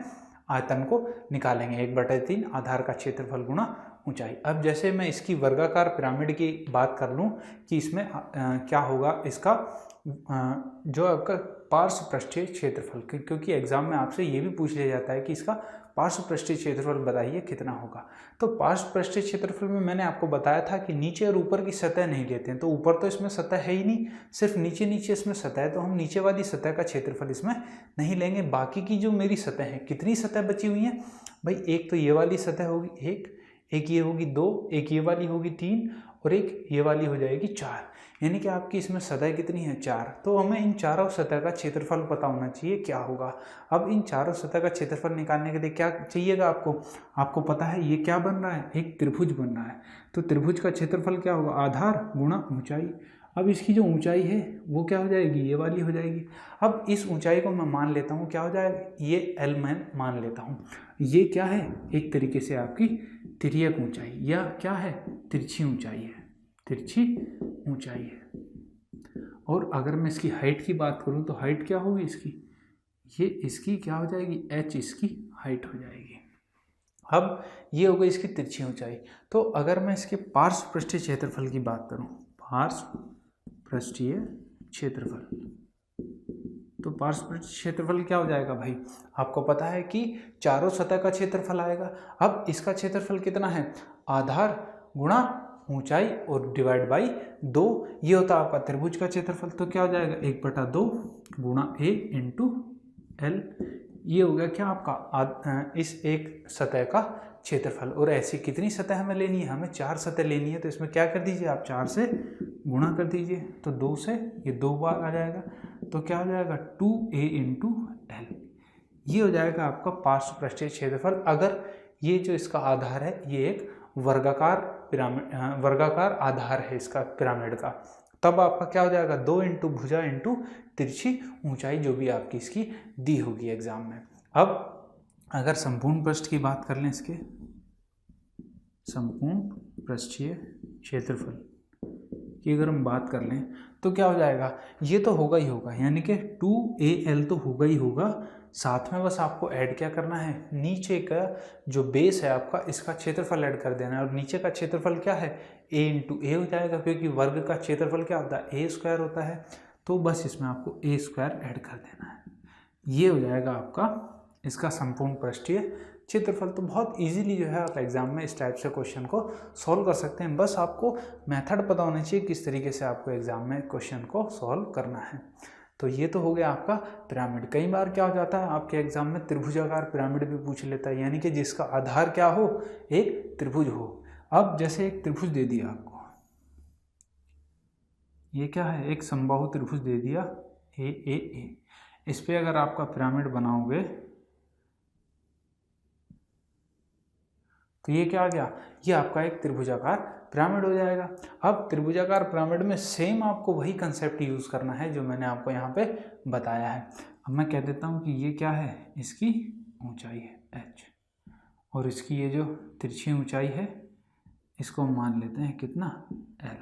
आयतन को निकालेंगे, 1/3 आधार का क्षेत्रफल गुणा ऊंचाई। अब जैसे मैं इसकी वर्गाकार पिरामिड की बात कर लूँ कि इसमें क्या होगा, इसका जो आपका पार्श्व पृष्ठीय क्षेत्रफल, क्योंकि एग्जाम में आपसे ये भी पूछ लिया जाता है कि इसका पार्श्व पृष्ठीय क्षेत्रफल बताइए कितना होगा। तो पार्श्व पृष्ठीय क्षेत्रफल में मैंने आपको बताया था कि नीचे और ऊपर की सतह नहीं लेते हैं। तो ऊपर तो इसमें सतह है ही नहीं, सिर्फ नीचे नीचे इसमें सतह है, तो हम नीचे वाली सतह का क्षेत्रफल इसमें नहीं लेंगे। बाकी की जो मेरी सतह है, कितनी सतह बची हुई है भाई, एक तो ये वाली सतह होगी, एक ये होगी 2, एक ये वाली होगी 3 और एक ये वाली हो जाएगी 4। यानी कि आपकी इसमें सतह कितनी है, 4। तो हमें इन चारों सतह का क्षेत्रफल पता होना चाहिए क्या होगा। अब इन चारों सतह का क्षेत्रफल निकालने के लिए क्या चाहिएगा आपको पता है ये क्या बन रहा है, एक त्रिभुज बन रहा है। तो त्रिभुज का क्षेत्रफल क्या होगा, आधार गुणा ऊंचाई। अब इसकी जो ऊंचाई है वो क्या हो जाएगी, ये वाली हो जाएगी। अब इस ऊंचाई को मैं मान लेता हूँ क्या हो जाएगा, ये L मैं मान लेता हूँ। ये क्या है, एक तरीके से आपकी तिर्यक ऊंचाई, या क्या है, तिरछी ऊंचाई है, तिरछी ऊंचाई है। और अगर मैं इसकी हाइट की बात करूं तो हाइट क्या होगी इसकी, ये इसकी क्या हो जाएगी, h इसकी हाइट हो जाएगी। अब ये हो गई इसकी तिरछी ऊंचाई। तो अगर मैं इसके पार्श्व पृष्ठीय क्षेत्रफल की बात करूं, पार्श्व पृष्ठीय क्षेत्रफल, तो पार्श्व पृष्ठीय क्षेत्रफल क्या हो जाएगा भाई, आपको पता है कि चारों सतह का क्षेत्रफल आएगा। अब इसका क्षेत्रफल कितना है, आधार गुणा ऊंचाई और डिवाइड बाई 2, ये होता है आपका त्रिभुज का क्षेत्रफल। तो क्या हो जाएगा, 1/2 गुणा a इंटू L। ये हो गया क्या आपका इस एक सतह का क्षेत्रफल। और ऐसी कितनी सतह हमें लेनी है, हमें 4 सतह लेनी है। तो इसमें क्या कर दीजिए आप, 4 से गुणा कर दीजिए, तो 2 से ये 2 बार आ जाएगा। तो क्या हो जाएगा, 2a इंटू L। ये हो जाएगा आपका पार्श्व पृष्ठीय क्षेत्रफल। अगर ये जो इसका आधार है ये एक वर्गाकार पिरामिड, वर्गाकार आधार है इसका पिरामिड का, तब आपका क्या हो जाएगा, 2 इंटू भुजा इंटू तिरछी ऊंचाई, जो भी आपकी इसकी दी होगी एग्जाम में। अब अगर संपूर्ण पृष्ठ की बात कर लें, इसके संपूर्ण पृष्ठीय क्षेत्रफल की अगर हम बात कर लें तो क्या हो जाएगा, ये तो होगा ही होगा, यानी कि 2AL तो होगा ही होगा। साथ में बस आपको ऐड क्या करना है, नीचे का जो बेस है आपका, इसका क्षेत्रफल ऐड कर देना है। और नीचे का क्षेत्रफल क्या है, a इंटू ए हो जाएगा, क्योंकि वर्ग का क्षेत्रफल क्या होता है, a² होता है। तो बस इसमें आपको a² ऐड कर देना है। ये हो जाएगा आपका इसका संपूर्ण पृष्ठीय क्षेत्रफल। तो बहुत इजीली जो है आप एग्जाम में इस टाइप से क्वेश्चन को सॉल्व कर सकते हैं। बस आपको मेथड पता होना चाहिए किस तरीके से आपको एग्जाम में क्वेश्चन को सॉल्व करना है। तो ये तो हो गया आपका पिरामिड। कई बार क्या हो जाता है आपके एग्जाम में त्रिभुजाकार पिरामिड भी पूछ लेता है, यानी कि जिसका आधार क्या हो, एक त्रिभुज हो। अब जैसे एक त्रिभुज दे दिया आपको, ये क्या है, एक समबाहु त्रिभुज दे दिया ए। इस पे अगर आपका पिरामिड बनाओगे तो ये क्या आ गया, ये आपका एक त्रिभुजाकार पिरामिड हो जाएगा। अब त्रिभुजाकार पिरामिड में सेम आपको वही कंसेप्ट यूज करना है जो मैंने आपको यहाँ पे बताया है। अब मैं कह देता हूँ कि ये क्या है, इसकी ऊंचाई है h, और इसकी ये जो तिरछी ऊंचाई है इसको मान लेते हैं कितना, l।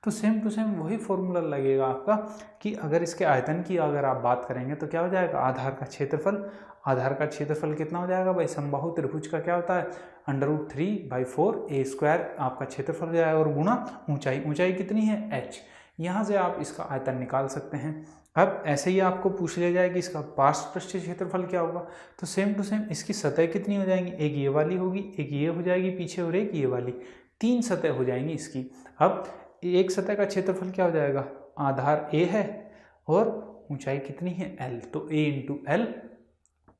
तो सेम टू सेम वही फॉर्मूला लगेगा आपका कि अगर इसके आयतन की अगर आप बात करेंगे तो क्या हो जाएगा, आधार का क्षेत्रफल। आधार का क्षेत्रफल कितना हो जाएगा भाई, समबाहु त्रिभुज का क्या होता है, √3/4 a² आपका क्षेत्रफल हो जाएगा, और गुणा ऊंचाई। ऊंचाई कितनी है, h। यहाँ से आप इसका आयतन निकाल सकते हैं। अब ऐसे ही आपको पूछ लिया जाए कि इसका पार्श्व पृष्ठीय क्षेत्रफल क्या होगा, तो सेम टू सेम इसकी सतह कितनी हो जाएंगी, एक ये वाली होगी, एक ये हो जाएगी पीछे, और एक ये वाली, 3 सतह हो जाएंगी इसकी। अब एक सतह का क्षेत्रफल क्या हो जाएगा, आधार a है और ऊंचाई कितनी है, l, तो a × l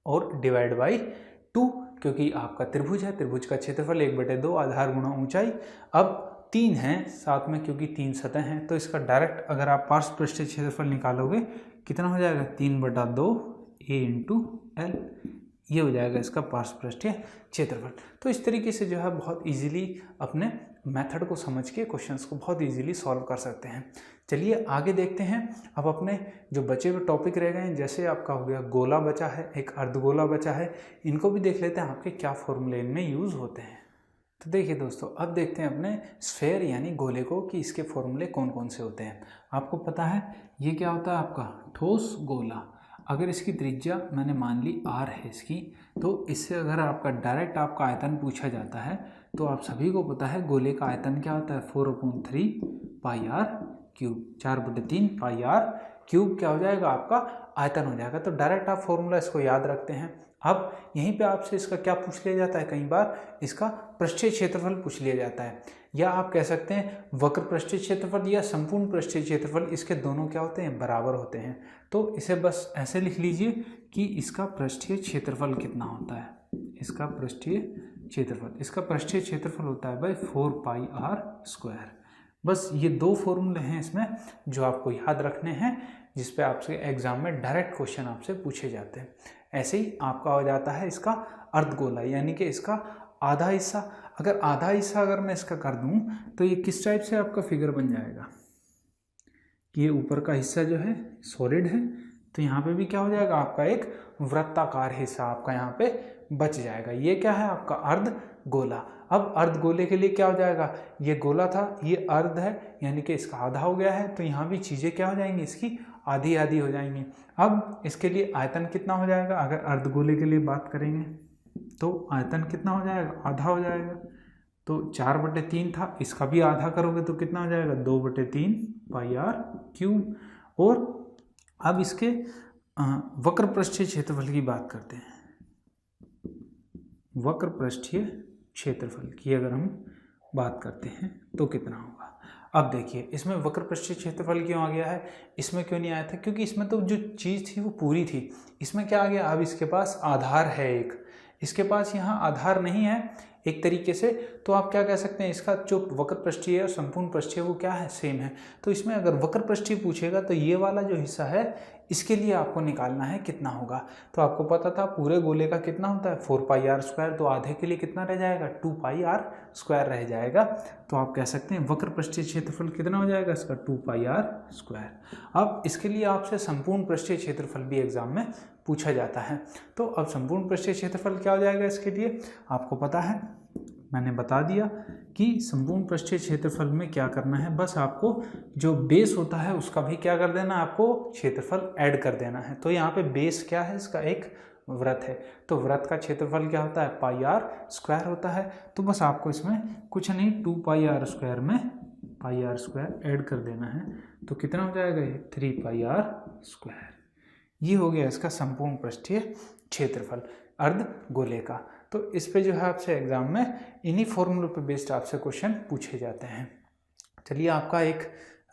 और डिवाइड बाई 2, क्योंकि आपका त्रिभुज है, त्रिभुज का क्षेत्रफल 1/2 आधार गुणा ऊंचाई। अब 3 हैं साथ में, क्योंकि 3 सतह हैं, तो इसका डायरेक्ट अगर आप पार्श्व पृष्ठीय क्षेत्रफल निकालोगे कितना हो जाएगा, 3/2 a × l, ये हो जाएगा इसका पार्श्व पृष्ठीय क्षेत्रफल। तो इस तरीके से जो है बहुत इजीली अपने मेथड को समझ के क्वेश्चंस को बहुत इजीली सॉल्व कर सकते हैं। चलिए आगे देखते हैं। अब अपने जो बचे हुए टॉपिक रह गए, जैसे आपका हो गया गोला बचा है, एक अर्धगोला बचा है, इनको भी देख लेते हैं आपके क्या फॉर्मूले इनमें यूज़ होते हैं। तो देखिए दोस्तों, अब देखते हैं अपने स्फेयर यानी गोले को कि इसके फॉर्मूले कौन कौन से होते हैं। आपको पता है ये क्या होता है आपका ठोस गोला। अगर इसकी त्रिज्या मैंने मान ली r है इसकी, तो इससे अगर आपका डायरेक्ट आपका आयतन पूछा जाता है तो आप सभी को पता है गोले का आयतन क्या होता है, 4/3 πr³, 4/3 πr³ क्या हो जाएगा आपका आयतन हो जाएगा। तो डायरेक्ट आप फॉर्मूला इसको याद रखते हैं। अब यहीं पे आपसे इसका क्या पूछ लिया जाता है, कई बार इसका पृष्ठीय क्षेत्रफल पूछ लिया जाता है, या आप कह सकते हैं वक्र पृष्ठीय क्षेत्रफल या संपूर्ण पृष्ठीय क्षेत्रफल, इसके दोनों क्या होते हैं, बराबर होते हैं। तो इसे बस ऐसे लिख लीजिए कि इसका पृष्ठीय क्षेत्रफल कितना होता है, इसका पृष्ठीय क्षेत्रफल, इसका पृष्ठीय क्षेत्रफल होता है भाई 4πr²। बस ये 2 फॉर्मूले हैं इसमें जो आपको याद रखने हैं, जिस पे आपसे एग्जाम में डायरेक्ट क्वेश्चन आपसे पूछे जाते हैं। ऐसे ही आपका हो जाता है इसका अर्धगोला, यानी कि इसका आधा हिस्सा। अगर आधा हिस्सा अगर मैं इसका कर दूं तो ये किस टाइप से आपका फिगर बन जाएगा कि ये ऊपर का हिस्सा जो है सॉलिड है, तो यहाँ पे भी क्या हो जाएगा आपका एक वृत्ताकार हिस्सा आपका यहाँ पे बच जाएगा। ये क्या है आपका अर्धगोला। अब अर्धगोले के लिए क्या हो जाएगा, ये गोला था, ये अर्ध है, यानी कि इसका आधा हो गया है, तो यहाँ भी चीज़ें क्या हो जाएंगी, इसकी आधी आधी हो जाएंगी। अब इसके लिए आयतन कितना हो जाएगा, अगर अर्धगोले के लिए बात करेंगे तो आयतन कितना हो जाएगा, आधा हो जाएगा। तो 4/3 था, इसका भी आधा करोगे तो कितना हो जाएगा, 2/3 πr³। और अब इसके वक्र पृष्ठीय क्षेत्रफल की बात करते हैं। वक्र पृष्ठीय क्षेत्रफल की अगर हम बात करते हैं तो कितना होगा। अब देखिए इसमें वक्र पृष्ठीय क्षेत्रफल क्यों आ गया है, इसमें क्यों नहीं आया था, क्योंकि इसमें तो जो चीज़ थी वो पूरी थी। इसमें क्या आ गया, अब इसके पास आधार है एक, इसके पास यहाँ आधार नहीं है एक तरीके से, तो आप क्या कह सकते हैं, इसका जो वक्र पृष्ठीय और संपूर्ण पृष्ठीय वो क्या है, सेम है। तो इसमें अगर वक्र पृष्ठीय पूछेगा तो ये वाला जो हिस्सा है इसके लिए आपको निकालना है कितना होगा। तो आपको पता था पूरे गोले का कितना होता है 4πr², तो आधे के लिए कितना रह जाएगा 2πr² रह जाएगा। तो आप कह सकते हैं वक्र पृष्ठीय क्षेत्रफल कितना हो जाएगा इसका 2πr²। अब इसके लिए आपसे संपूर्ण पृष्ठीय क्षेत्रफल भी एग्जाम में पूछा जाता है। तो अब संपूर्ण पृष्ठीय क्षेत्रफल क्या हो जाएगा, इसके लिए आपको पता है, मैंने बता दिया कि संपूर्ण पृष्ठीय क्षेत्रफल में क्या करना है, बस आपको जो बेस होता है उसका भी क्या कर देना है, आपको क्षेत्रफल ऐड कर देना है। तो यहाँ पे बेस क्या है, इसका एक वृत्त है, तो वृत्त का क्षेत्रफल क्या होता है, πr² होता है। तो बस आपको इसमें कुछ नहीं 2πr² में πr² ऐड कर देना है, तो कितना हो जाएगा ये 3πr²। ये हो गया इसका संपूर्ण पृष्ठीय क्षेत्रफल अर्धगोले का। तो इस पे जो है आपसे एग्जाम में इन्हीं फॉर्मूलों पे बेस्ड आपसे क्वेश्चन पूछे जाते हैं। चलिए आपका एक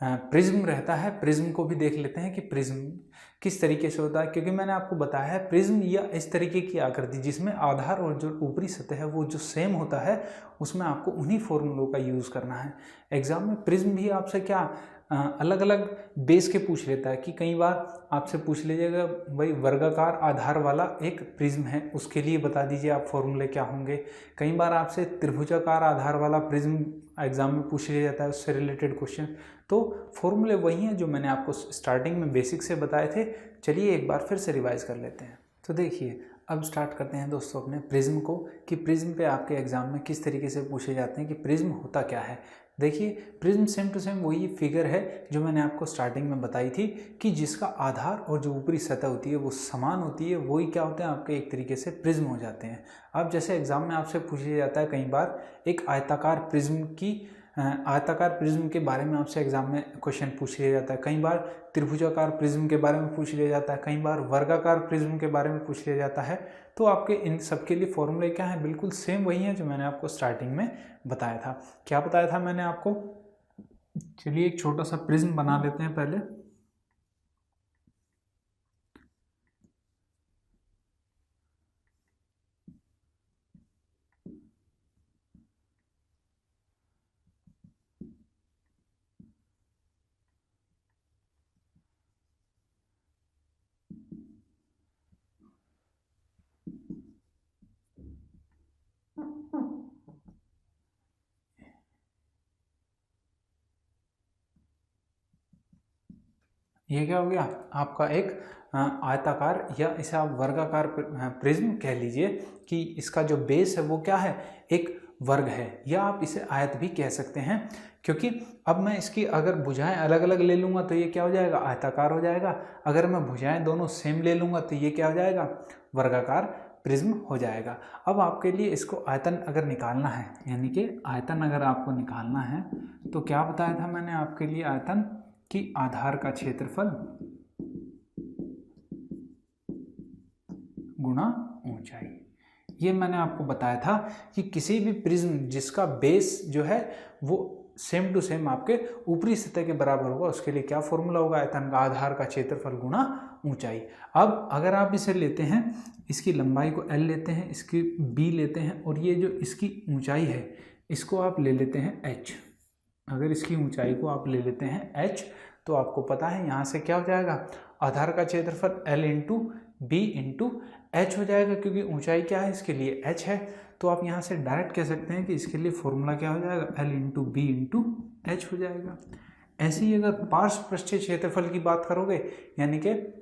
प्रिज्म रहता है, प्रिज्म को भी देख लेते हैं कि प्रिज्म किस तरीके से होता है, क्योंकि मैंने आपको बताया है प्रिज्म या इस तरीके की आकृति जिसमें आधार और जो ऊपरी सतह है वो जो सेम होता है, उसमें आपको उन्हीं फॉर्मूलों का यूज़ करना है। एग्जाम में प्रिज्म भी आपसे क्या अलग अलग बेस के पूछ लेता है कि कई बार आपसे पूछ लीजिएगा भाई वर्गाकार आधार वाला एक प्रिज्म है, उसके लिए बता दीजिए आप फॉर्मूले क्या होंगे। कई बार आपसे त्रिभुजाकार आधार वाला प्रिज्म एग्जाम में पूछ लिया जाता है, उससे रिलेटेड क्वेश्चन। तो फॉर्मूले वही हैं जो मैंने आपको स्टार्टिंग में बेसिक से बताए थे। चलिए एक बार फिर से रिवाइज कर लेते हैं। तो देखिए अब स्टार्ट करते हैं दोस्तों अपने प्रिज्म को, कि प्रिज्म पे आपके एग्जाम में किस तरीके से पूछे जाते हैं कि प्रिज्म होता क्या है। देखिए प्रिज्म सेम टू सेम वही फिगर है जो मैंने आपको स्टार्टिंग में बताई थी कि जिसका आधार और जो ऊपरी सतह होती है वो समान होती है, वही क्या होते हैं आपके एक तरीके से प्रिज्म हो जाते हैं। अब जैसे एग्जाम में आपसे पूछा जाता है कई बार एक आयताकार प्रिज्म के बारे में आपसे एग्जाम में क्वेश्चन पूछ लिया जाता है, कई बार त्रिभुजाकार प्रिज्म के बारे में पूछ लिया जाता है, कई बार वर्गाकार प्रिज्म के बारे में पूछ लिया जाता है। तो आपके इन सब के लिए फॉर्मूले क्या है, बिल्कुल सेम वही है जो मैंने आपको स्टार्टिंग में बताया था। क्या बताया था मैंने आपको, चलिए एक छोटा सा प्रिज्म बना लेते हैं पहले। ये क्या हो गया आपका एक आयताकार या इसे आप वर्गाकार प्रिज्म कह लीजिए, कि इसका जो बेस है वो क्या है, एक वर्ग है, या आप इसे आयत भी कह सकते हैं। क्योंकि अब मैं इसकी अगर भुजाएं अलग अलग ले लूँगा तो ये क्या हो जाएगा, आयताकार हो जाएगा। अगर मैं भुजाएं दोनों सेम ले लूँगा तो ये क्या हो जाएगा, वर्गाकार प्रिज्म हो जाएगा। अब आपके लिए इसको आयतन अगर निकालना है, यानी कि आयतन अगर आपको निकालना है तो क्या बताया था मैंने आपके लिए, आयतन कि आधार का क्षेत्रफल गुणा ऊंचाई। ये मैंने आपको बताया था कि किसी भी प्रिज्म जिसका बेस जो है वो सेम टू सेम आपके ऊपरी सतह के बराबर होगा, उसके लिए क्या फॉर्मूला होगा, आयतन का आधार का क्षेत्रफल गुणा ऊंचाई। अब अगर आप इसे लेते हैं, इसकी लंबाई को L लेते हैं, इसकी B लेते हैं, और ये जो इसकी ऊंचाई है इसको आप ले लेते हैं H। अगर इसकी ऊंचाई को आप ले लेते हैं H तो आपको पता है यहाँ से क्या हो जाएगा, आधार का क्षेत्रफल L into B into H हो जाएगा, क्योंकि ऊंचाई क्या है इसके लिए H है। तो आप यहाँ से डायरेक्ट कह सकते हैं कि इसके लिए फॉर्मूला क्या हो जाएगा, L into B into H हो जाएगा। ऐसे ही अगर पार्श्व पृष्ठीय क्षेत्रफल की बात करोगे, यानी कि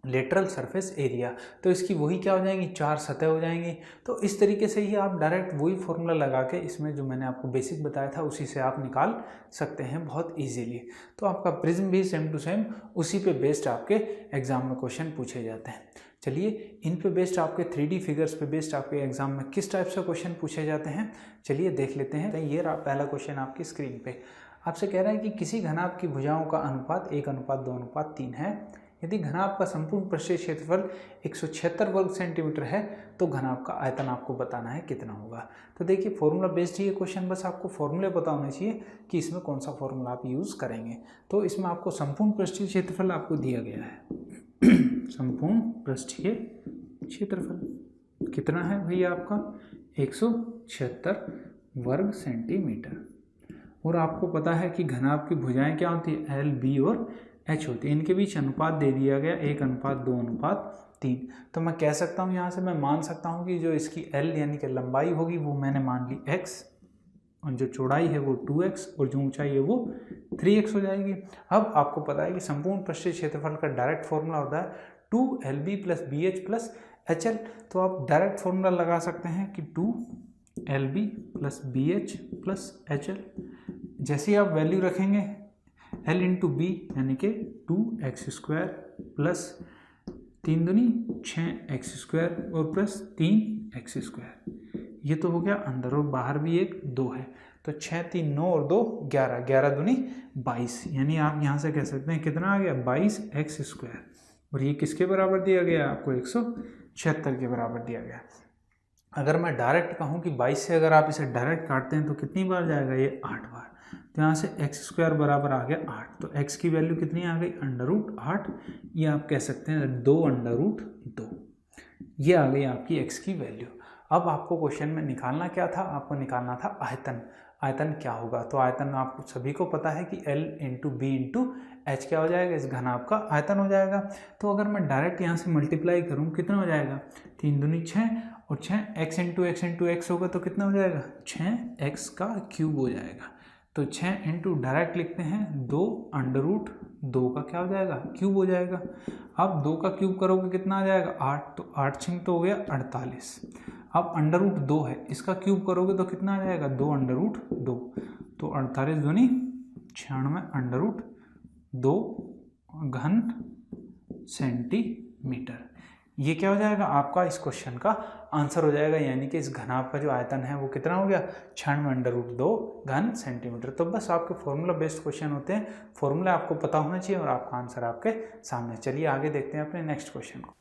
लेटरल सरफेस एरिया, तो इसकी वही क्या हो जाएंगी, 4 सतह हो जाएंगी। तो इस तरीके से ही आप डायरेक्ट वही फॉर्मूला लगा के इसमें जो मैंने आपको बेसिक बताया था उसी से आप निकाल सकते हैं बहुत इजीली। तो आपका प्रिज्म भी सेम टू सेम उसी पे बेस्ड आपके एग्जाम में क्वेश्चन पूछे जाते हैं। चलिए इन पे बेस्ड आपके 3D फिगर्स पे बेस्ड आपके एग्जाम में किस टाइप से क्वेश्चन पूछे जाते हैं, चलिए देख लेते हैं। ये रहा पहला क्वेश्चन आपकी स्क्रीन पे। आपसे कह रहा है कि किसी घनाभ की भुजाओं का अनुपात 1:2:3 है। यदि घनाभ का संपूर्ण पृष्ठीय क्षेत्रफल 176 वर्ग सेंटीमीटर है तो घनाभ का आयतन आपको बताना है कितना होगा। तो देखिए फॉर्मूला बेस्ड ही ये क्वेश्चन, बस आपको फॉर्मूले पता होने चाहिए कि इसमें कौन सा फॉर्मूला आप यूज़ करेंगे। तो इसमें आपको संपूर्ण पृष्ठीय क्षेत्रफल आपको दिया गया है। संपूर्ण पृष्ठीय क्षेत्रफल कितना है भैया आपका, 176 वर्ग सेंटीमीटर। और आपको पता है कि घनाभ की भुजाएं क्या होती है, L, B और H होती है। इनके बीच अनुपात दे दिया गया 1:2:3। तो मैं कह सकता हूँ यहाँ से, मैं मान सकता हूँ कि जो इसकी L यानी कि लंबाई होगी वो मैंने मान ली x, और जो चौड़ाई है वो 2x, और जो ऊंचाई है वो 3x हो जाएगी। अब आपको पता है कि संपूर्ण पृष्ठीय क्षेत्रफल का डायरेक्ट फॉर्मूला होता है 2LB + BH + HL। तो आप डायरेक्ट फॉर्मूला लगा सकते हैं कि 2LB + BH + HL। जैसे ही आप वैल्यू रखेंगे L इंटू B यानी कि 2x² प्लस 3 दूनी 6x² और प्लस 3x², ये तो हो गया अंदर, और बाहर भी एक 2 है। तो 6 3 9 और 2 11, 11 दूनी 22, यानी आप यहाँ से कह सकते हैं कितना आ गया, 22x²। और ये किसके बराबर दिया गया आपको, 176 के बराबर दिया गया। अगर मैं डायरेक्ट कहूँ कि 22 से अगर आप इसे डायरेक्ट काटते हैं तो कितनी बार जाएगा, ये 8 बार। तो यहाँ से x² बराबर आ गया 8, तो x की वैल्यू कितनी आ गई √8, ये आप कह सकते हैं 2√2, ये आ गई आपकी x की वैल्यू। अब आपको क्वेश्चन में निकालना क्या था, आपको निकालना था आयतन। आयतन क्या होगा, तो आयतन आप सभी को पता है कि L × B × H क्या हो जाएगा, इस घनाभ का आयतन हो जाएगा। तो अगर मैं डायरेक्ट यहाँ से मल्टीप्लाई करूँ कितना हो जाएगा, 3 दूनी 6 और 6 x × x होगा तो कितना हो जाएगा 6x³ हो जाएगा। तो 6 डायरेक्ट लिखते हैं 2√2 का क्या हो जाएगा क्यूब हो जाएगा। अब 2 का क्यूब करोगे कितना आ जाएगा 8, तो 8 6 तो हो गया 48। अब √2 है, इसका क्यूब करोगे तो कितना आ जाएगा 2√2, तो 48 दूनी 96 √2 घन सेंटीमीटर। ये क्या हो जाएगा आपका इस क्वेश्चन का आंसर हो जाएगा, यानी कि इस घनाभ का जो आयतन है वो कितना हो गया 96 √2 घन सेंटीमीटर। तो बस आपके फॉर्मूला बेस्ड क्वेश्चन होते हैं, फॉर्मूला आपको पता होना चाहिए और आपका आंसर आपके सामने। चलिए आगे देखते हैं अपने नेक्स्ट क्वेश्चन को।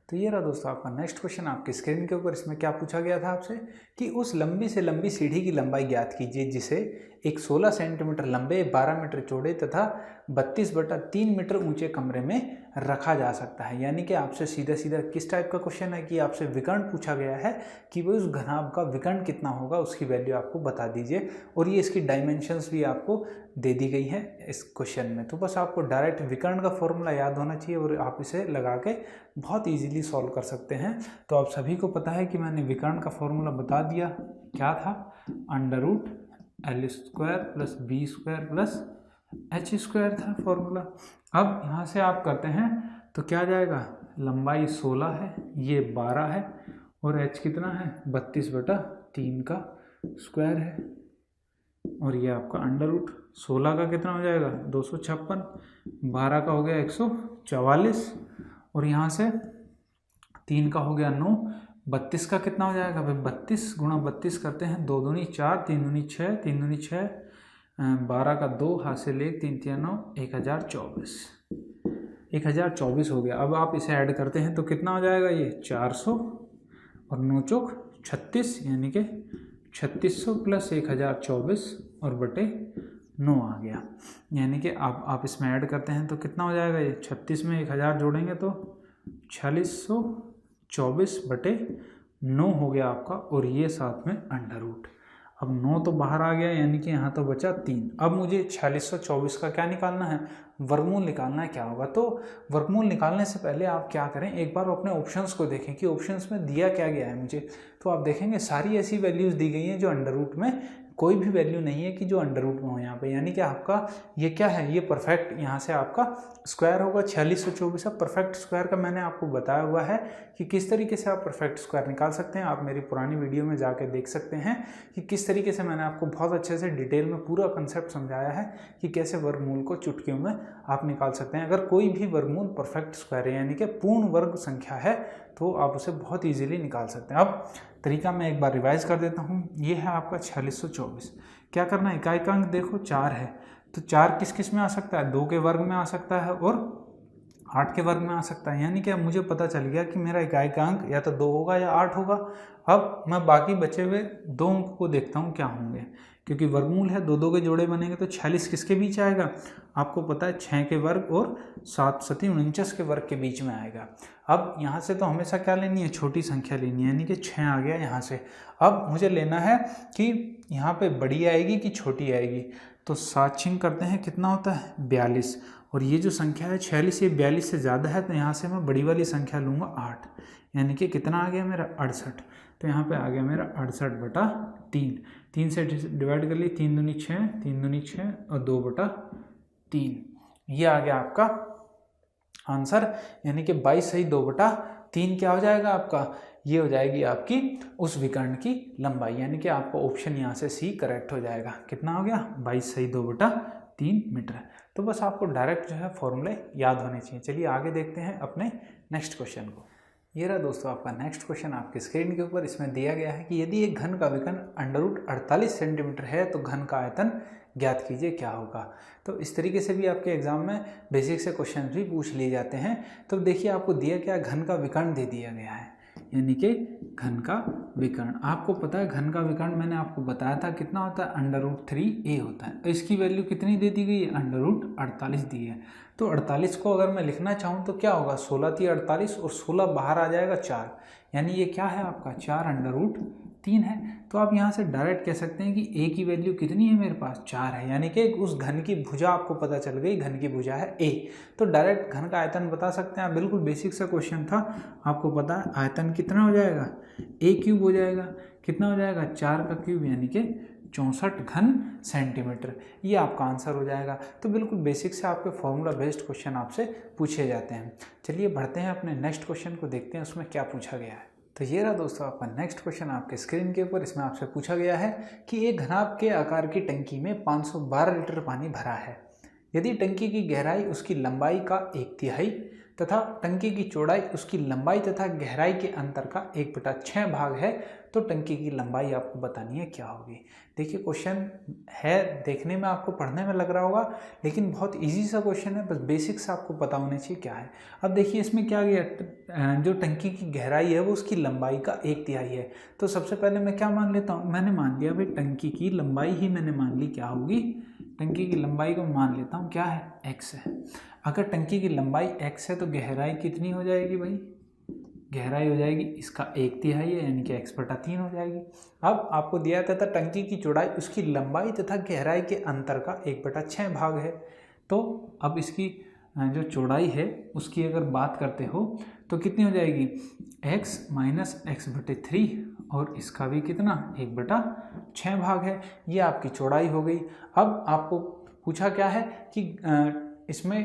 तो ये रहा दोस्तों आपका नेक्स्ट क्वेश्चन आपकी स्क्रीन के ऊपर। इसमें क्या पूछा गया था आपसे कि उस लंबी से लंबी सीढ़ी की लंबाई ज्ञात कीजिए जिसे एक 16 सेंटीमीटर लंबे 12 मीटर चौड़े तथा 32/3 मीटर ऊंचे कमरे में रखा जा सकता है। यानी कि आपसे सीधा सीधा किस टाइप का क्वेश्चन है कि आपसे विकर्ण पूछा गया है कि वो उस घनाभ का विकर्ण कितना होगा, उसकी वैल्यू आपको बता दीजिए, और ये इसकी डायमेंशंस भी आपको दे दी गई है इस क्वेश्चन में। तो बस आपको डायरेक्ट विकर्ण का फॉर्मूला याद होना चाहिए और आप इसे लगा के बहुत ईजीली सॉल्व कर सकते हैं। तो आप सभी को पता है कि मैंने विकर्ण का फॉर्मूला बता दिया, क्या था √L² + B² + H² था फॉर्मूला। अब यहाँ से आप करते हैं तो क्या आ जाएगा, लंबाई 16 है, ये 12 है और H कितना है 32/3 का स्क्वायर है, और ये आपका √16 का कितना हो जाएगा 256, 12 का हो गया 144 और यहाँ से 3 का हो गया 9, 32 का कितना हो जाएगा भाई 32 × 32 करते हैं, 2 दूनी 4, 3 दूनी 6, 3 दूनी 6, 12 का 2 हाथ से ले 3 3 9, 1024 हो गया। अब आप इसे ऐड करते हैं तो कितना हो जाएगा, ये 400 और 9 चौक 36, यानी कि 3600 + 1024 और बटे 9 आ गया। यानी कि आप इसमें ऐड करते हैं तो कितना हो जाएगा, ये 36 में 1000 जोड़ेंगे तो 4624 बटे 9 हो गया आपका, और ये साथ में √। अब 9 तो बाहर आ गया, यानी कि यहाँ तो बचा 3। अब मुझे 4624 का क्या निकालना है, वर्गमूल निकालना है। क्या होगा, तो वर्गमूल निकालने से पहले आप क्या करें, एक बार अपने ऑप्शंस को देखें कि ऑप्शंस में दिया क्या गया है मुझे। तो आप देखेंगे सारी ऐसी वैल्यूज़ दी गई हैं जो √, में कोई भी वैल्यू नहीं है कि जो √, में हो यहाँ पे। यानी कि आपका ये क्या है, ये परफेक्ट यहाँ से आपका स्क्वायर होगा 4624। अब परफेक्ट स्क्वायर का मैंने आपको बताया हुआ है कि किस तरीके से आप परफेक्ट स्क्वायर निकाल सकते हैं। आप मेरी पुरानी वीडियो में जाके देख सकते हैं कि किस तरीके से मैंने आपको बहुत अच्छे से डिटेल में पूरा कंसेप्ट समझाया है कि कैसे वर्गमूल को चुटकियों में आप निकाल सकते हैं। अगर कोई भी वर्गमूल परफेक्ट स्क्वायर है यानी कि पूर्ण वर्ग संख्या है तो आप उसे बहुत ईजिली निकाल सकते हैं। अब तरीका मैं एक बार रिवाइज कर देता हूँ। ये है आपका 4624। क्या करना है, इकाई देखो 4 है, तो 4 किस किस में आ सकता है, 2 के वर्ग में आ सकता है और 8 के वर्ग में आ सकता है। यानी कि अब मुझे पता चल गया कि मेरा इकाई का अंक या तो 2 होगा या 8 होगा। अब मैं बाकी बचे हुए 2 अंक को देखता हूँ क्या होंगे, क्योंकि वर्गमूल है, 2 2 के जोड़े बनेंगे तो 46 किसके बीच आएगा, आपको पता है 6 के वर्ग और 7 7 49 के वर्ग के बीच में आएगा। अब यहाँ से तो हमेशा क्या लेनी है, छोटी संख्या लेनी है, यानी कि 6 आ गया यहाँ से। अब मुझे लेना है कि यहाँ पे बड़ी आएगी कि छोटी आएगी, तो 7 6 करते हैं, कितना होता है 42, और ये जो संख्या है 46, ये 42 से ज़्यादा है, तो यहाँ से मैं बड़ी वाली संख्या लूँगा 8, यानी कि कितना आ गया मेरा 68। तो यहाँ पे आ गया मेरा 68/3, 3 से डिवाइड कर ली, 3 दूनी 6, 3 दूनी 6 और 2/3, ये आ गया आपका आंसर। यानी कि 22 सही 2/3 क्या हो जाएगा आपका, ये हो जाएगी आपकी उस विकर्ण की लंबाई। यानी कि आपका ऑप्शन यहाँ से सी करेक्ट हो जाएगा। कितना हो गया, 22 सही 2/3 मीटर। तो बस आपको डायरेक्ट जो है फॉर्मूले याद होने चाहिए। चलिए आगे देखते हैं अपने नेक्स्ट क्वेश्चन को। ये रहा दोस्तों आपका नेक्स्ट क्वेश्चन आपकी स्क्रीन के ऊपर। इसमें दिया गया है कि यदि एक घन का विकर्ण √48 सेंटीमीटर है तो घन का आयतन ज्ञात कीजिए क्या होगा। तो इस तरीके से भी आपके एग्जाम में बेसिक से क्वेश्चन भी पूछ लिए जाते हैं। तो देखिए आपको दिया क्या, घन का विकर्ण दे दिया गया है। यानी कि घन का विकर्ण। आपको पता है घन का विकर्ण मैंने आपको बताया था कितना होता है, √3a होता है। तो इसकी वैल्यू कितनी दे दी गई है, √48 दी है। तो 48 को अगर मैं लिखना चाहूँ तो क्या होगा, 16 × 48 और 16 बाहर आ जाएगा 4, यानी ये क्या है आपका 4√3 है। तो आप यहाँ से डायरेक्ट कह सकते हैं कि a की वैल्यू कितनी है मेरे पास 4 है, यानी कि उस घन की भुजा आपको पता चल गई, घन की भुजा है a। तो डायरेक्ट घन का आयतन बता सकते हैं आप, बिल्कुल बेसिक सा क्वेश्चन था। आपको पता है आयतन कितना हो जाएगा, a³ हो जाएगा, कितना हो जाएगा 4 का क्यूब यानी कि 64 घन सेंटीमीटर, ये आपका आंसर हो जाएगा। तो बिल्कुल बेसिक से आपके फॉर्मूला बेस्ड क्वेश्चन आपसे पूछे जाते हैं। चलिए बढ़ते हैं अपने नेक्स्ट क्वेश्चन को, देखते हैं उसमें क्या पूछा गया है। तो ये रहा दोस्तों आपका नेक्स्ट क्वेश्चन आपके स्क्रीन के ऊपर। इसमें आपसे पूछा गया है कि एक घनाभ के आकार की टंकी में 512 लीटर पानी भरा है। यदि टंकी की गहराई उसकी लंबाई का 1/3 तथा टंकी की चौड़ाई उसकी लंबाई तथा गहराई के अंतर का 1/6 भाग है, तो टंकी की लंबाई आपको बतानी है क्या होगी। देखिए क्वेश्चन है, देखने में आपको पढ़ने में लग रहा होगा, लेकिन बहुत इजी सा क्वेश्चन है, बस बेसिक्स आपको पता होने चाहिए क्या है। अब देखिए इसमें क्या गया, जो टंकी की गहराई है वो उसकी लंबाई का 1/3 है। तो सबसे पहले मैं क्या मान लेता हूँ, मैंने मान लिया भाई टंकी की लंबाई ही मैंने मान ली क्या होगी, टंकी की लंबाई को मान लेता हूँ क्या है, x है। अगर टंकी की लंबाई x है तो गहराई कितनी हो जाएगी भाई, गहराई हो जाएगी इसका 1/3 है, यानी कि x/3 हो जाएगी। अब आपको दिया था टंकी की चौड़ाई उसकी लंबाई तथा गहराई के अंतर का 1/6 भाग है। तो अब इसकी जो चौड़ाई है उसकी अगर बात करते हो तो कितनी हो जाएगी, x - x/3, और इसका भी कितना 1/6 भाग है। ये आपकी चौड़ाई हो गई। अब आपको पूछा क्या है कि इसमें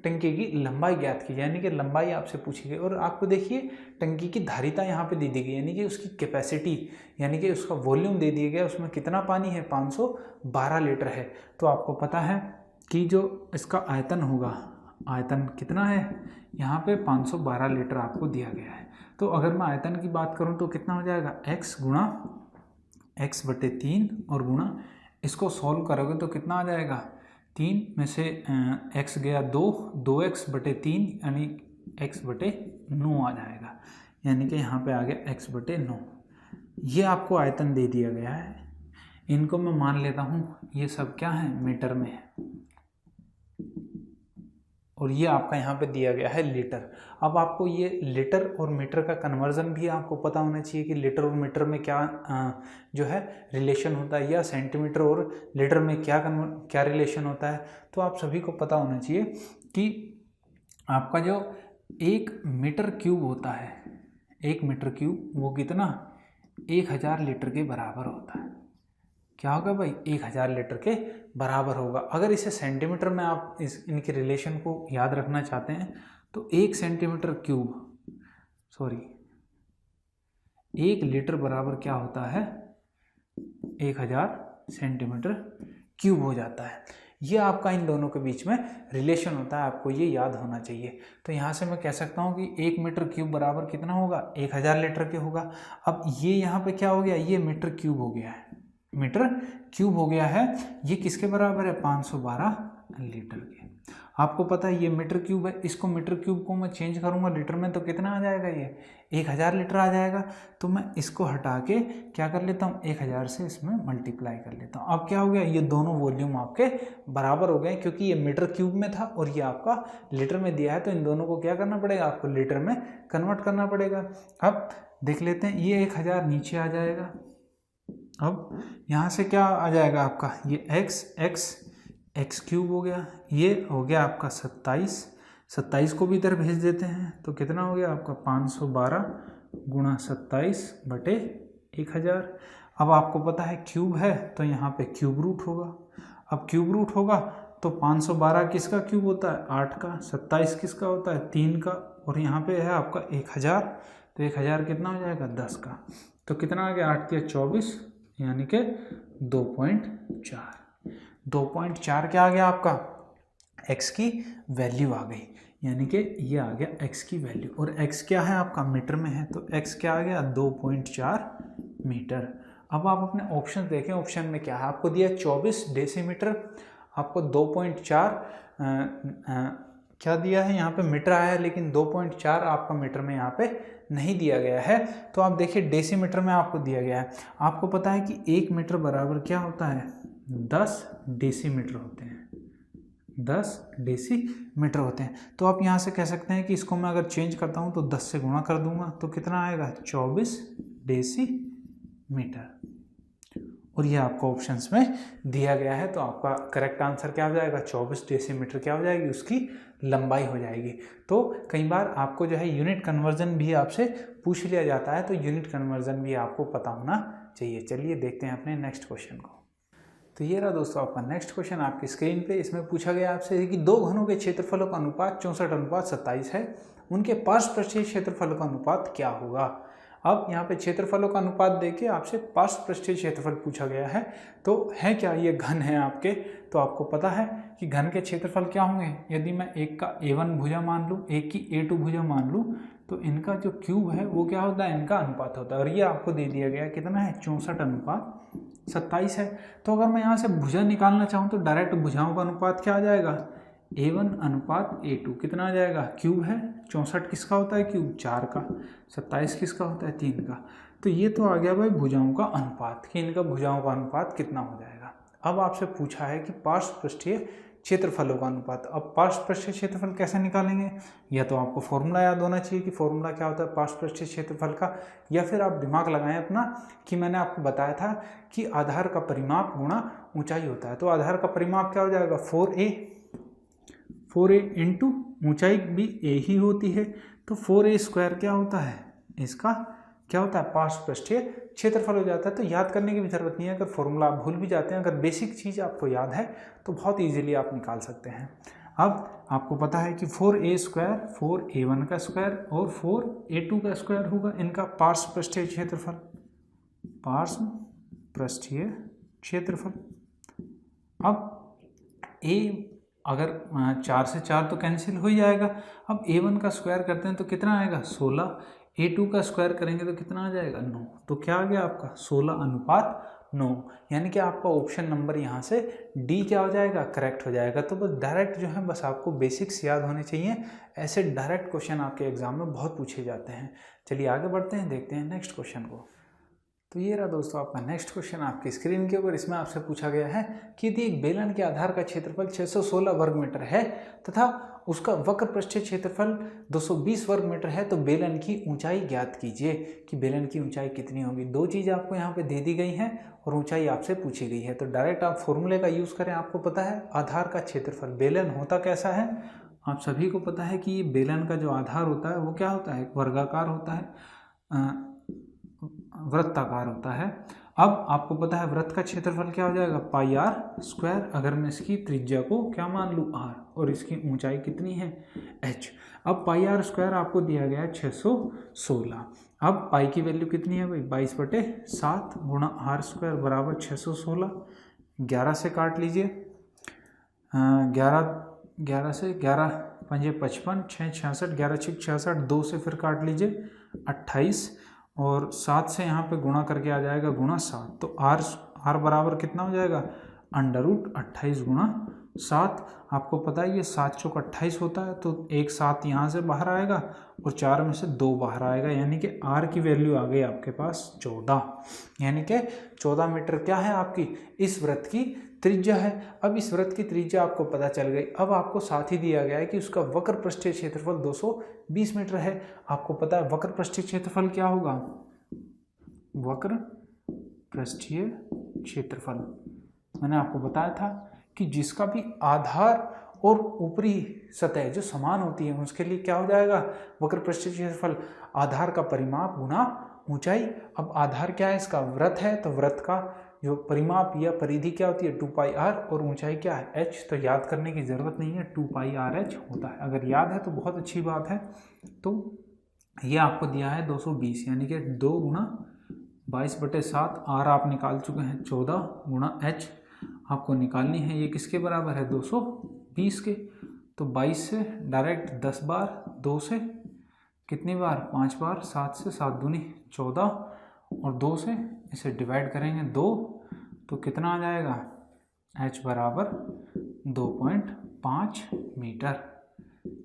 टंकी की लंबाई ज्ञात की, यानी कि लंबाई आपसे पूछी गई। और आपको देखिए टंकी की धारिता यहाँ पे दे दी गई, यानी कि उसकी कैपेसिटी, यानी कि उसका वॉल्यूम दे दिया गया, उसमें कितना पानी है 512 लीटर है। तो आपको पता है कि जो इसका आयतन होगा, आयतन कितना है यहाँ पे 512 लीटर आपको दिया गया है। तो अगर मैं आयतन की बात करूँ तो कितना हो जाएगा, x × x/3 और गुणा, इसको सॉल्व करोगे तो कितना आ जाएगा, 3 में से x गया 2, 2x/3 यानी x/9 आ जाएगा, यानी कि यहाँ पे आ गया x/9। ये आपको आयतन दे दिया गया है। इनको मैं मान लेता हूँ ये सब क्या है, मीटर में है, और ये आपका यहाँ पे दिया गया है लीटर। अब आपको ये लीटर और मीटर का कन्वर्जन भी आपको पता होना चाहिए कि लीटर और मीटर में क्या जो है रिलेशन होता है, या सेंटीमीटर और लीटर में क्या रिलेशन होता है। तो आप सभी को पता होना चाहिए कि आपका जो 1 मीटर क्यूब होता है, 1 मीटर क्यूब वो कितना 1000 लीटर के बराबर होता है। क्या होगा भाई, 1000 लीटर के बराबर होगा। अगर इसे सेंटीमीटर में आप इनके रिलेशन को याद रखना चाहते हैं तो 1 सेंटीमीटर क्यूब, सॉरी 1 लीटर बराबर क्या होता है, 1000 सेंटीमीटर क्यूब हो जाता है। ये आपका इन दोनों के बीच में रिलेशन होता है, आपको ये याद होना चाहिए। तो यहाँ से मैं कह सकता हूँ कि 1 मीटर क्यूब बराबर कितना होगा, 1000 लीटर के होगा। अब ये यहाँ पे क्या हो गया, ये मीटर क्यूब हो गया है, मीटर क्यूब हो गया है। ये किसके बराबर है, 512 लीटर के। आपको पता है ये मीटर क्यूब है, इसको मीटर क्यूब को मैं चेंज करूंगा लीटर में तो कितना आ जाएगा, ये 1000 लीटर आ जाएगा। तो मैं इसको हटा के क्या कर लेता हूँ, 1000 से इसमें मल्टीप्लाई कर लेता हूँ। अब क्या हो गया, ये दोनों वॉल्यूम आपके बराबर हो गए, क्योंकि ये मीटर क्यूब में था और ये आपका लीटर में दिया है। तो इन दोनों को क्या करना पड़ेगा, आपको लीटर में कन्वर्ट करना पड़ेगा। अब देख लेते हैं, ये 1000 नीचे आ जाएगा। अब यहाँ से क्या आ जाएगा आपका, ये x क्यूब हो गया, ये हो गया आपका 27 को भी इधर भेज देते हैं तो कितना हो गया आपका 512 × 27/1000। अब आपको पता है क्यूब है तो यहाँ पे क्यूब रूट होगा। अब क्यूब रूट होगा तो 512 किसका क्यूब होता है, 8 का, 27 किसका होता है, 3 का, और यहाँ पे है आपका 1000, तो 1000 कितना हो जाएगा, 10 का। तो कितना आ गया, 8 के 24, यानी कि 2.4। 2.4 क्या आ गया आपका, x की वैल्यू आ गई, यानी कि ये आ गया x की वैल्यू। और x क्या है आपका, मीटर में है, तो x क्या आ गया, 2.4 मीटर। अब आप अपने ऑप्शन देखें, ऑप्शन में क्या है, आपको दिया 24 डेसीमीटर, आपको 2.4 क्या दिया है यहाँ पे मीटर आया है, लेकिन 2.4 आपका मीटर में यहाँ पे नहीं दिया गया है। तो आप देखिए डेसीमीटर में आपको दिया गया है। आपको पता है कि 1 मीटर बराबर क्या होता है, 10 डेसीमीटर होते हैं, 10 डेसीमीटर होते हैं। तो आप यहाँ से कह सकते हैं कि इसको मैं अगर चेंज करता हूँ तो 10 से गुणा कर दूंगा तो कितना आएगा, 24 डेसीमीटर। और ये आपको ऑप्शंस में दिया गया है। तो आपका करेक्ट आंसर क्या हो जाएगा, 24 डेसीमीटर क्या हो जाएगी, उसकी लंबाई हो जाएगी। तो कई बार आपको जो है यूनिट कन्वर्जन भी आपसे पूछ लिया जाता है, तो यूनिट कन्वर्जन भी आपको पता होना चाहिए। चलिए देखते हैं अपने नेक्स्ट क्वेश्चन को। तो ये रहा दोस्तों आपका नेक्स्ट क्वेश्चन आपकी स्क्रीन पे। इसमें पूछा गया आपसे कि दो घनों के क्षेत्रफलों का अनुपात 64:27 है, उनके पार्श्वपृष्ठीय क्षेत्रफलों का अनुपात क्या होगा। अब यहाँ पे क्षेत्रफलों का अनुपात देके आपसे पार्श्वपृष्ठीय क्षेत्रफल पूछा गया है। तो है क्या, ये घन है आपके, तो आपको पता है कि घन के क्षेत्रफल क्या होंगे। यदि मैं एक का A1 भुजा मान लूँ, एक की A2 भुजा मान लूँ, तो इनका जो क्यूब है वो क्या होता है, इनका अनुपात होता है। और ये आपको दे दिया गया कितना है, 64:27 है। तो अगर मैं यहाँ से भुजा निकालना चाहूँ तो डायरेक्ट भुजाओं का अनुपात क्या आ जाएगा, A1 अनुपात A2 कितना आ जाएगा, क्यूब है 64 किसका होता है क्यूब, 4 का, 27 किसका होता है, 3 का। तो ये तो आ गया भाई भुजाओं का अनुपात, कि इनका भुजाओं का अनुपात कितना हो जाएगा। अब आपसे पूछा है कि पार्श्वपृष्ठीय क्षेत्रफलों का अनुपात। अब पार्श्वपृष्ठीय क्षेत्रफल कैसे निकालेंगे, या तो आपको फॉर्मूला याद होना चाहिए कि फॉर्मूला क्या होता है पार्श्वपृष्ठीय क्षेत्रफल का, या फिर आप दिमाग लगाएं अपना कि मैंने आपको बताया था कि आधार का परिमाप गुणा ऊंचाई होता है। तो आधार का परिमाप क्या हो जाएगा, 4a इंटू ऊंचाई भी a ही होती है, तो 4a स्क्वायर क्या होता है, इसका क्या होता है, पार्श्वपृष्ठीय क्षेत्रफल हो जाता है। तो याद करने की भी जरूरत नहीं है, अगर फॉर्मूला आप भूल भी जाते हैं, अगर बेसिक चीज़ आपको याद है तो बहुत इजीली आप निकाल सकते हैं। अब आपको पता है कि 4a स्क्वायर 4a1 का स्क्वायर और 4a2 का स्क्वायर होगा इनका पार्श्वपृष्ठीय क्षेत्रफल, पार्श्वपृष्ठीय क्षेत्रफल। अब a अगर 4 से 4 तो कैंसिल हो ही जाएगा। अब A1 का स्क्वायर करते हैं तो कितना आएगा, 16, A2 का स्क्वायर करेंगे तो कितना आ जाएगा, 9। तो क्या आ गया आपका 16:9, यानी कि आपका ऑप्शन नंबर यहाँ से डी क्या हो जाएगा, करेक्ट हो जाएगा। तो बस डायरेक्ट जो है बस आपको बेसिक्स याद होने चाहिए, ऐसे डायरेक्ट क्वेश्चन आपके एग्जाम में बहुत पूछे जाते हैं। चलिए आगे बढ़ते हैं, देखते हैं नेक्स्ट क्वेश्चन को। तो ये रहा दोस्तों आपका नेक्स्ट क्वेश्चन आपकी स्क्रीन के ऊपर। इसमें आपसे पूछा गया है कि यदि एक बेलन के आधार का क्षेत्रफल 616 वर्ग मीटर है तथा उसका वक्र पृष्ठीय क्षेत्रफल 220 वर्ग मीटर है, तो बेलन की ऊंचाई ज्ञात कीजिए कि बेलन की ऊंचाई कितनी होगी। दो चीज़ आपको यहाँ पे दे दी गई हैं और ऊंचाई आपसे पूछी गई है। तो डायरेक्ट आप फॉर्मूले का यूज़ करें। आपको पता है आधार का क्षेत्रफल, बेलन होता कैसा है, आप सभी को पता है कि ये बेलन का जो आधार होता है वो क्या होता है, वर्गाकार होता है, वृत्ताकार होता है। अब आपको पता है वृत्त का क्षेत्रफल क्या हो जाएगा, पाई आर स्क्वायर। अगर मैं इसकी त्रिज्या को क्या मान लूँ, आर, और इसकी ऊंचाई कितनी है, एच। अब पाई आर स्क्वायर आपको दिया गया है 616। अब पाई की वैल्यू कितनी है भाई, 22/7 गुणा आर स्क्वायर बराबर 616। 11 से काट लीजिए, 11 से 11 पंजे 55, 6 66, 11 6 66, 2 से फिर काट लीजिए 28, और 7 से यहाँ पे गुणा करके आ जाएगा गुणा 7। तो आर बराबर कितना हो जाएगा, √28 गुणा 7। आपको पता है ये 7 चौक 28 होता है, तो एक 7 यहाँ से बाहर आएगा और 4 में से 2 बाहर आएगा, यानी कि आर की वैल्यू आ गई आपके पास 14, यानी कि 14 मीटर क्या है आपकी इस वृत्त की त्रिज्या है। अब इस वृत्त की त्रिज्या आपको पता चल गई। अब आपको साथ ही दिया गया है कि उसका वक्र पृष्ठीय क्षेत्रफल 220 मीटर है। आपको पता है वक्र पृष्ठीय क्षेत्रफल क्या होगा, वक्र पृष्ठीय क्षेत्रफल मैंने आपको बताया था कि जिसका भी आधार और ऊपरी सतह जो समान होती है उसके लिए क्या हो जाएगा, वक्र पृष्ठीय क्षेत्रफल आधार का परिमाप गुणा ऊंचाई। अब आधार क्या है, इसका वृत्त है, तो वृत्त का जो परिमाप या परिधि क्या होती है 2πr, और ऊंचाई क्या है h। तो याद करने की जरूरत नहीं है, 2πrh होता है। अगर याद है तो बहुत अच्छी बात है। तो ये आपको दिया है 220, यानी कि 2 गुणा 22/7, आर आप निकाल चुके हैं 14 गुणा h आपको निकालनी है। ये किसके बराबर है, 220 के। तो 22 से डायरेक्ट 10 बार, 2 से कितनी बार, 5 बार, 7 से 7 दूनी 14, और 2 से इसे डिवाइड करेंगे 2, तो कितना आ जाएगा, h बराबर 2.5 मीटर।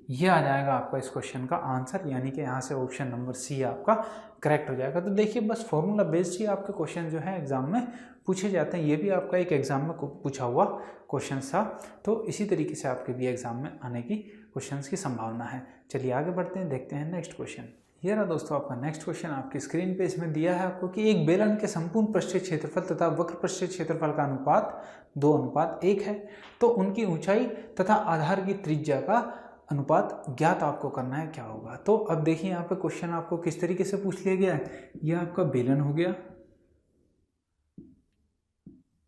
ये आ जाएगा आपका इस क्वेश्चन का आंसर, यानी कि यहाँ से ऑप्शन नंबर सी आपका करेक्ट हो जाएगा। तो देखिए बस फॉर्मूला बेस्ड ही आपके क्वेश्चन जो है एग्जाम में पूछे जाते हैं। ये भी आपका एक एग्जाम में पूछा हुआ क्वेश्चन था, तो इसी तरीके से आपके भी एग्जाम में आने की क्वेश्चंस की संभावना है। चलिए आगे बढ़ते हैं, देखते हैं नेक्स्ट क्वेश्चन। ये रहा दोस्तों आपका नेक्स्ट क्वेश्चन आपकी स्क्रीन पे। इसमें दिया है आपको कि एक बेलन के संपूर्ण पृष्ठीय क्षेत्रफल तथा वक्र पृष्ठीय क्षेत्रफल का अनुपात 2:1 है, तो उनकी ऊंचाई तथा आधार की त्रिज्या का अनुपात ज्ञात आपको करना है, क्या होगा। तो अब देखिए यहाँ पे क्वेश्चन आपको किस तरीके से पूछ लिया गया है। यह आपका बेलन हो गया,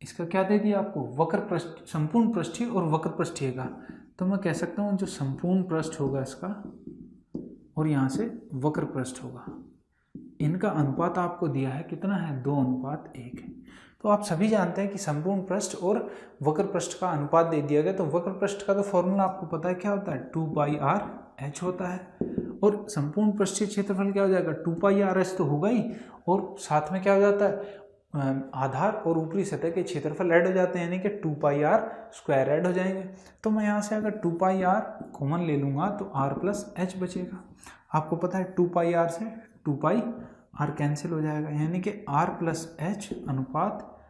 इसका क्या दे दिया आपको, वक्र पृष्ठ, संपूर्ण पृष्ठीय और वक्र पृष्ठीय का। तो मैं कह सकता हूँ जो संपूर्ण पृष्ठ होगा इसका और यहाँ से वक्र पृष्ठ होगा, इनका अनुपात आपको दिया है कितना है, 2:1 है। तो आप सभी जानते हैं कि संपूर्ण पृष्ठ और वक्र पृष्ठ का अनुपात दे दिया गया। तो वक्र पृष्ठ का तो फॉर्मूला आपको पता है क्या होता है, 2πr/h होता है। और संपूर्ण पृष्ठीय क्षेत्रफल क्या हो जाएगा, 2πr/h तो होगा ही, और साथ में क्या हो जाता है, आधार और ऊपरी सतह के क्षेत्रफल ऐड हो जाते हैं, यानी कि 2πr² ऐड हो जाएंगे। तो मैं यहाँ से अगर 2πr कॉमन ले लूँगा तो r+h बचेगा। आपको पता है 2πr से 2πr कैंसिल हो जाएगा, यानी कि r+h अनुपात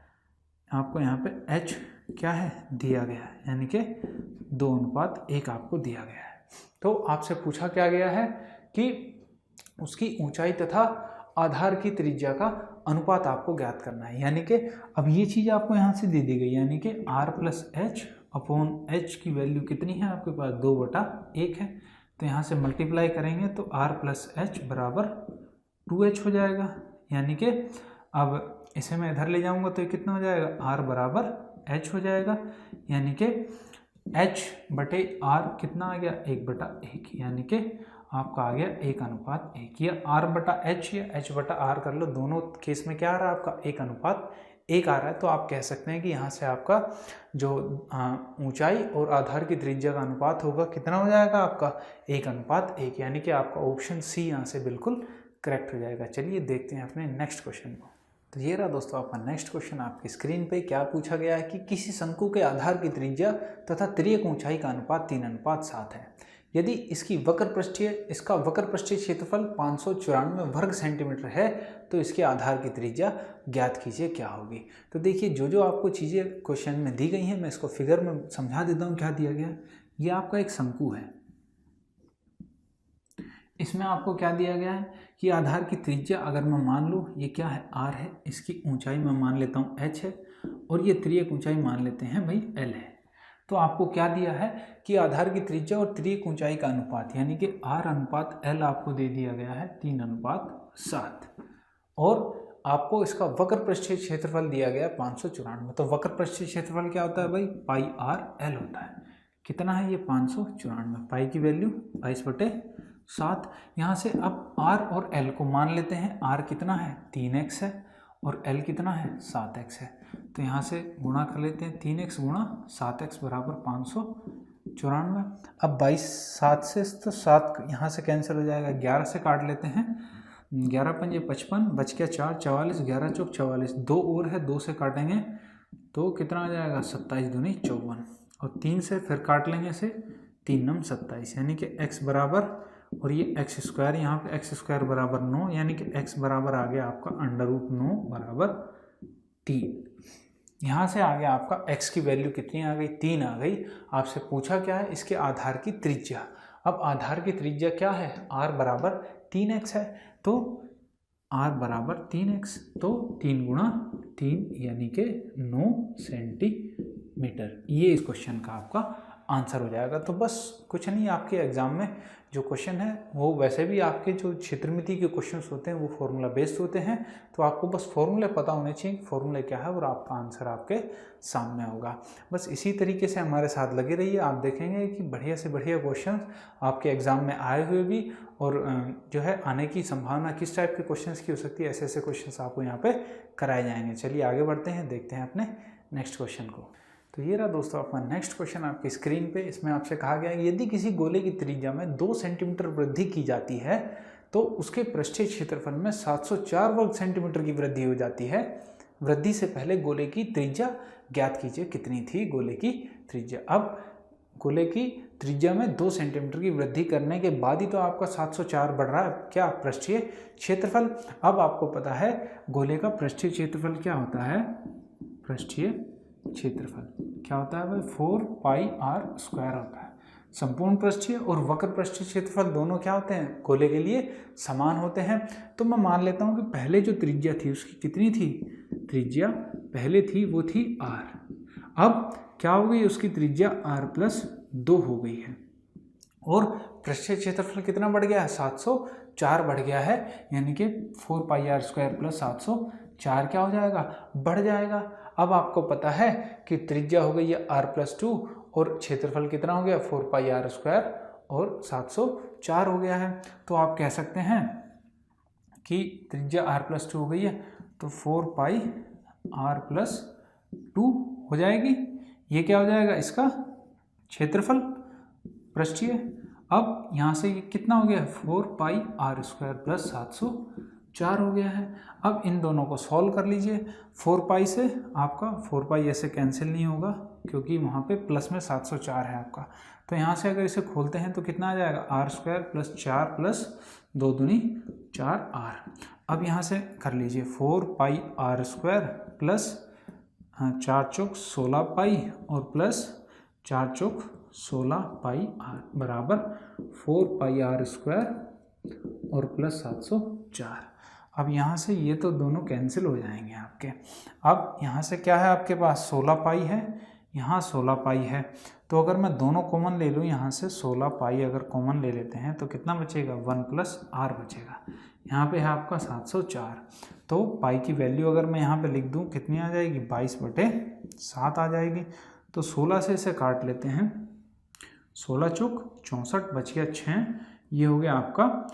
आपको यहाँ पे h क्या है दिया गया है, यानी कि 2:1 आपको दिया गया है। तो आपसे पूछा क्या गया है कि उसकी ऊंचाई तथा आधार की त्रिज्या का अनुपात आपको ज्ञात करना है, यानी कि अब ये चीज़ आपको यहाँ से दे दी गई, यानी कि r+h/h की वैल्यू कितनी है आपके पास, 2/1 है। तो यहाँ से मल्टीप्लाई करेंगे तो r+h बराबर 2h हो जाएगा, यानी कि अब इसे मैं इधर ले जाऊँगा तो ये कितना हो जाएगा, r बराबर h हो जाएगा, यानी कि h/r कितना आ गया, 1/1, यानी कि आपका आ गया 1:1। या r/h या h/r कर लो, दोनों केस में क्या आ रहा है आपका 1:1 आ रहा है। तो आप कह सकते हैं कि यहाँ से आपका जो ऊंचाई और आधार की त्रिज्या का अनुपात होगा कितना हो जाएगा आपका 1:1, यानी कि आपका ऑप्शन सी यहाँ से बिल्कुल करेक्ट हो जाएगा। चलिए देखते हैं अपने नेक्स्ट क्वेश्चन को। तो ये रहा दोस्तों आपका नेक्स्ट क्वेश्चन आपकी स्क्रीन पे। क्या पूछा गया है कि किसी शंकु के आधार की त्रिज्या तथा तिर्यक ऊंचाई का अनुपात 3:7 है। यदि इसका वक्र पृष्ठीय क्षेत्रफल 594 वर्ग सेंटीमीटर है, तो इसके आधार की त्रिज्या ज्ञात कीजिए, क्या होगी। तो देखिए जो आपको चीज़ें क्वेश्चन में दी गई हैं, मैं इसको फिगर में समझा देता हूँ क्या दिया गया। ये आपका एक शंकु है, इसमें आपको क्या दिया गया है कि आधार की त्रिज्या अगर मैं मान लूँ ये क्या है, r है, इसकी ऊंचाई मैं मान लेता हूँ h है, और ये तिर्यक ऊंचाई मान लेते हैं भाई l है। तो आपको क्या दिया है कि आधार की त्रिज्या और तिर्यक ऊंचाई का अनुपात, यानी कि r/l आपको दे दिया गया है 3:7, और आपको इसका वक्र पृष्ठीय क्षेत्रफल दिया गया 594। तो वक्र पृष्ठीय क्षेत्रफल क्या होता है भाई, πr/l होता है। कितना है ये 594, पाई की वैल्यू 22/7। यहाँ से अब r और l को मान लेते हैं। r कितना है 3x है और l कितना है 7x है। तो यहाँ से गुणा कर लेते हैं, 3x गुणा 7x बराबर 594। अब 7 से तो 7 यहाँ से कैंसिल हो जाएगा, 11 से काट लेते हैं, 11×5 = 55, बच गया 4, 44, 11 चौक 44, 2 और है, 2 से काटेंगे तो कितना आ जाएगा 27 दूनी 54, और 3 से फिर काट लेंगे से 3×9 = 27, यानी कि x बराबर, और ये x², यहाँ पे x² बराबर 9, यानी कि x बराबर आ गया आपका √9 बराबर 3। यहाँ से आ गया आपका x की वैल्यू कितनी आ गई, 3 आ गई। आपसे पूछा क्या है, इसके आधार की त्रिज्या। अब आधार की त्रिज्या क्या है, r बराबर 3x है, तो r बराबर 3x, तो 3 × 3 यानी कि 9 सेंटीमीटर। ये इस क्वेश्चन का आपका आंसर हो जाएगा। तो बस कुछ नहीं, आपके एग्जाम में जो क्वेश्चन है वो वैसे भी आपके जो क्षेत्रमिति के क्वेश्चंस होते हैं वो फॉर्मूला बेस्ड होते हैं। तो आपको बस फॉर्मूले पता होने चाहिए, फॉर्मूले क्या है, और आपका आंसर आपके सामने होगा। बस इसी तरीके से हमारे साथ लगे रहिए, आप देखेंगे कि बढ़िया से बढ़िया क्वेश्चन आपके एग्जाम में आए हुए भी, और जो है आने की संभावना किस टाइप के क्वेश्चन की हो सकती है, ऐसे ऐसे क्वेश्चन आपको यहाँ पे कराए जाएंगे। चलिए आगे बढ़ते हैं, देखते हैं अपने नेक्स्ट क्वेश्चन को। तो ये रहा दोस्तों आपका नेक्स्ट क्वेश्चन आपकी स्क्रीन पे। इसमें आपसे कहा गया है यदि किसी गोले की त्रिज्या में 2 सेंटीमीटर वृद्धि की जाती है तो उसके पृष्ठीय क्षेत्रफल में 704 वर्ग सेंटीमीटर की वृद्धि हो जाती है। वृद्धि से पहले गोले की त्रिज्या ज्ञात कीजिए, कितनी थी गोले की त्रिज्या। अब गोले की त्रिज्या में 2 सेंटीमीटर की वृद्धि करने के बाद ही तो आपका 704 बढ़ रहा है क्या, पृष्ठीय क्षेत्रफल। अब आपको पता है गोले का पृष्ठीय क्षेत्रफल क्या होता है, पृष्ठीय क्षेत्रफल क्या होता है भाई, 4πr² होता है। संपूर्ण पृष्ठीय और वक्र पृष्ठीय क्षेत्रफल दोनों क्या होते हैं, गोले के लिए समान होते हैं। तो मैं मान लेता हूँ कि पहले जो त्रिज्या थी उसकी कितनी थी, त्रिज्या पहले थी वो थी r, अब क्या हो गई उसकी त्रिज्या r+2 हो गई है और पृष्ठीय क्षेत्रफल कितना बढ़ गया है, 704 बढ़ गया है, यानी कि 4πr² + 704 क्या हो जाएगा, बढ़ जाएगा। अब आपको पता है कि त्रिज्या हो गई है r+2 और क्षेत्रफल कितना हो गया, 4πr² और 704 हो गया है। तो आप कह सकते हैं कि त्रिज्या r+2 हो गई है तो 4πr+2 हो जाएगी। ये क्या हो जाएगा, इसका क्षेत्रफल पृष्ठीय। अब यहाँ से ये कितना हो गया, 4πr² + 704 हो गया है। अब इन दोनों को सॉल्व कर लीजिए। 4π से आपका 4π ऐसे कैंसिल नहीं होगा क्योंकि वहाँ पे प्लस में 704 है आपका, तो यहाँ से अगर इसे खोलते हैं तो कितना आ जाएगा, r² + 4 + 2 दूनी 4r। अब यहाँ से कर लीजिए 4πr² + 4 चौक 16π और प्लस 4 चौक 16πr बराबर 4πr² और प्लस 704। अब यहाँ से ये तो दोनों कैंसिल हो जाएंगे आपके। अब यहाँ से क्या है आपके पास, 16π है, यहाँ 16π है, तो अगर मैं दोनों कॉमन ले लूँ यहाँ से 16π अगर कॉमन ले लेते हैं तो कितना बचेगा, 1 + r बचेगा। यहाँ पे है आपका 704, तो पाई की वैल्यू अगर मैं यहाँ पे लिख दूँ कितनी आ जाएगी, 22/7 आ जाएगी। तो 16 से इसे काट लेते हैं, 16 चौक 64 बच गया 6, ये हो गया आपका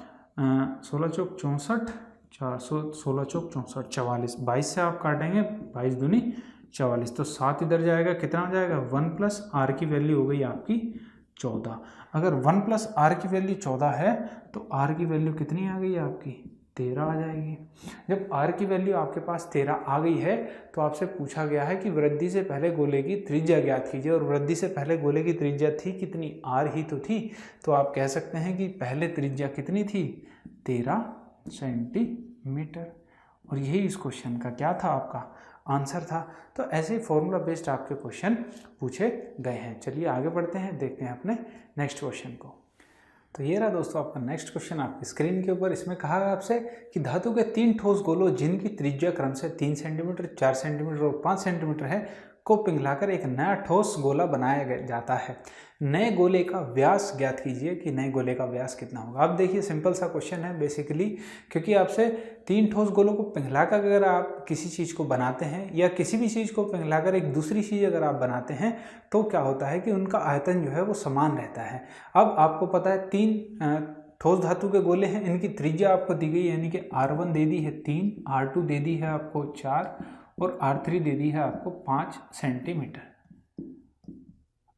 16 चौक 64, 16 चौक 64 44, 22 से आप काटेंगे 22 दूनी 44, तो 7 इधर जाएगा, कितना हो जाएगा, 1 + r की वैल्यू हो गई आपकी 14। अगर 1 + r की वैल्यू 14 है तो r की वैल्यू कितनी आ गई आपकी, 13 आ जाएगी। जब r की वैल्यू आपके पास 13 आ गई है तो आपसे पूछा गया है कि वृद्धि से पहले गोले की त्रिज्या ज्ञात कीजिए, और वृद्धि से पहले गोले की त्रिज्या थी कितनी, r ही तो थी। तो आप कह सकते हैं कि पहले त्रिज्या कितनी थी, 13 सेंटीमीटर, और यही इस क्वेश्चन का क्या था, आपका आंसर था। तो ऐसे फॉर्मूला बेस्ड आपके क्वेश्चन पूछे गए हैं। चलिए आगे बढ़ते हैं, देखते हैं अपने नेक्स्ट क्वेश्चन को। तो ये रहा दोस्तों आपका नेक्स्ट क्वेश्चन आपकी स्क्रीन के ऊपर। इसमें कहा है आपसे कि धातु के 3 ठोस गोलों जिनकी त्रिज्या क्रम से 3 सेंटीमीटर, 4 सेंटीमीटर और 5 सेंटीमीटर है को पिघलाकर एक नया ठोस गोला बनाया जाता है। नए गोले का व्यास ज्ञात कीजिए कि नए गोले का व्यास कितना होगा। अब देखिए सिंपल सा क्वेश्चन है बेसिकली, क्योंकि आपसे 3 ठोस गोलों को पिघलाकर अगर आप किसी चीज़ को बनाते हैं या किसी भी चीज़ को पिघलाकर एक दूसरी चीज़ अगर आप बनाते हैं तो क्या होता है कि उनका आयतन जो है वो समान रहता है। अब आपको पता है 3 ठोस धातु के गोले हैं, इनकी त्रिज्या आपको दी गई, यानी कि r1 दे दी है 3, r2 दे दी है आपको 4 और r3 दे दी है आपको 5 सेंटीमीटर।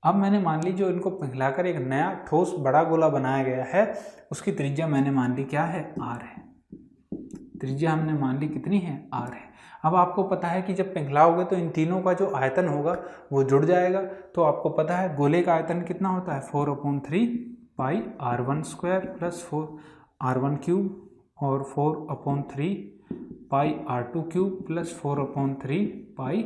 अब मैंने मान ली जो इनको पिघलाकर एक नया ठोस बड़ा गोला बनाया गया है उसकी त्रिज्या मैंने मान ली क्या है, r है। त्रिज्या हमने मान ली कितनी है, r है। अब आपको पता है कि जब पिघलाओगे तो इन तीनों का जो आयतन होगा वो जुड़ जाएगा। तो आपको पता है गोले का आयतन कितना होता है, 4/3 पाई r1² प्लस 4r1³ और 4/3 पाई r2³ प्लस 4/3 पाई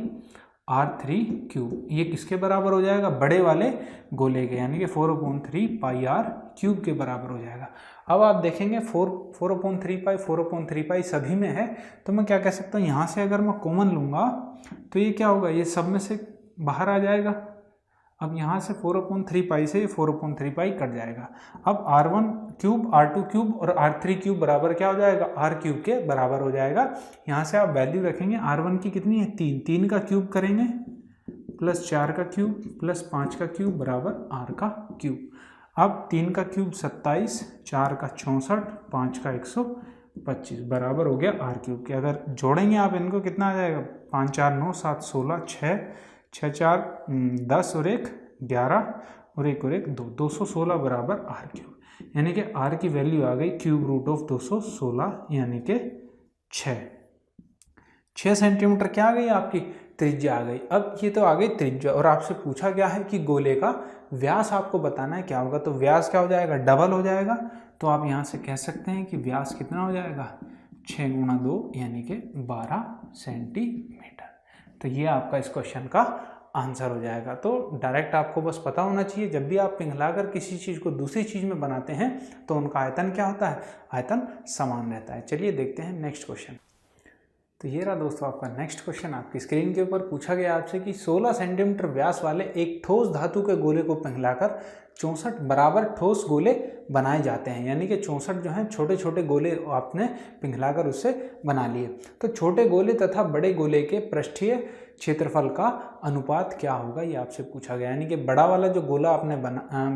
r3³। ये किसके बराबर हो जाएगा, बड़े वाले गोले के, यानी कि 4/3 पाई r³ के बराबर हो जाएगा। अब आप देखेंगे 4/3 पाई 4/3 पाई सभी में है, तो मैं क्या कह सकता हूँ, यहाँ से अगर मैं कॉमन लूँगा तो ये क्या होगा, ये सब में से बाहर आ जाएगा। अब यहाँ से 4/3 पाई से 4/3 पाई कट जाएगा। अब r1³ r2³ और r3³ बराबर क्या हो जाएगा, r³ के बराबर हो जाएगा। यहाँ से आप वैल्यू रखेंगे, r1 की कितनी है 3, 3 का क्यूब करेंगे प्लस 4 का क्यूब प्लस 5 का क्यूब बराबर r का क्यूब। अब 3 का क्यूब 27, 4 का 64, 5 का 125 बराबर हो गया r³ के। अगर जोड़ेंगे आप इनको कितना आ जाएगा, 5 4 9 7 16, 6 4 10 और 1 11 और 1 और 1 2, 216 बराबर r³। यानी कि r की वैल्यू आ गई √216 यानी कि 6 सेंटीमीटर क्या आ गई आपकी त्रिज्या आ गई। अब ये तो आ गई त्रिज्या, और आपसे पूछा गया है कि गोले का व्यास आपको बताना है क्या होगा, तो व्यास क्या हो जाएगा, डबल हो जाएगा। तो आप यहाँ से कह सकते हैं कि व्यास कितना हो जाएगा, 6 × 2 यानी कि 12 सेंटीमीटर। तो ये आपका इस क्वेश्चन का आंसर हो जाएगा। तो डायरेक्ट आपको बस पता होना चाहिए, जब भी आप पिघलाकर किसी चीज़ को दूसरी चीज़ में बनाते हैं तो उनका आयतन क्या होता है, आयतन समान रहता है। चलिए देखते हैं नेक्स्ट क्वेश्चन। तो ये रहा दोस्तों आपका नेक्स्ट क्वेश्चन। आपकी स्क्रीन के ऊपर पूछा गया आपसे कि 16 सेंटीमीटर व्यास वाले एक ठोस धातु के गोले को पिघलाकर 64 बराबर ठोस गोले बनाए जाते हैं, यानी कि 64 जो हैं छोटे छोटे गोले आपने पिघलाकर उससे बना लिए। तो छोटे गोले तथा बड़े गोले के पृष्ठीय क्षेत्रफल का अनुपात क्या होगा, ये आपसे पूछा गया। यानी कि बड़ा वाला जो गोला आपने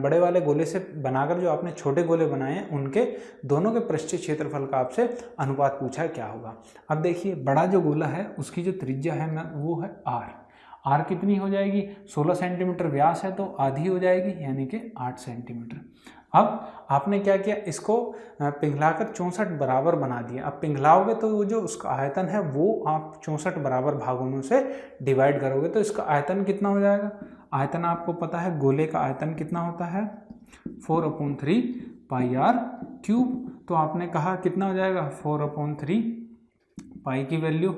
बड़े वाले गोले से बनाकर जो आपने छोटे गोले बनाए हैं, उनके दोनों के पृष्ठीय क्षेत्रफल का आपसे अनुपात पूछा है क्या होगा। अब देखिए, बड़ा जो गोला है उसकी जो त्रिज्या है वो है आर कितनी हो जाएगी, 16 सेंटीमीटर व्यास है तो आधी हो जाएगी, यानी कि 8 सेंटीमीटर। अब आपने क्या किया, इसको पिघलाकर 64 बराबर बना दिया। अब पिघलाओगे तो वो जो उसका आयतन है वो आप 64 बराबर भागों में से डिवाइड करोगे तो इसका आयतन कितना हो जाएगा। आयतन आपको पता है, गोले का आयतन कितना होता है, 4/3 πr³। तो आपने कहा कितना हो जाएगा, 4/3 पाई की वैल्यू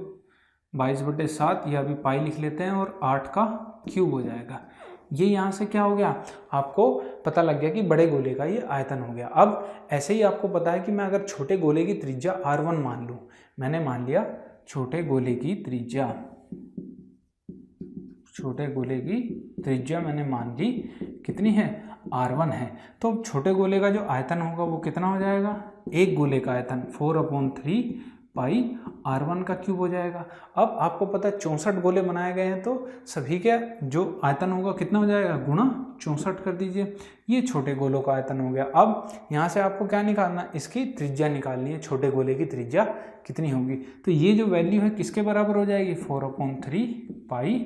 22/7, या अभी पाई लिख लेते हैं, और 8 का क्यूब हो जाएगा। ये यहाँ से क्या हो गया, आपको पता लग गया कि बड़े गोले का ये आयतन हो गया। अब ऐसे ही आपको पता है कि मैं अगर छोटे गोले की त्रिज्या r1 मान लूँ, मैंने मान लिया छोटे गोले की त्रिज्या मैंने मान ली कितनी है, r1 है। तो छोटे गोले का जो आयतन होगा वो कितना हो जाएगा, एक गोले का आयतन 4/3 पाई r1 का क्यूब हो जाएगा। अब आपको पता है 64 गोले बनाए गए हैं, तो सभी का जो आयतन होगा कितना हो जाएगा, गुणा 64 कर दीजिए। ये छोटे गोलों का आयतन हो गया। अब यहाँ से आपको क्या निकालना, इसकी त्रिज्या निकालनी है, छोटे गोले की त्रिज्या कितनी होगी। तो ये जो वैल्यू है किसके बराबर हो जाएगी, 4/3 पाई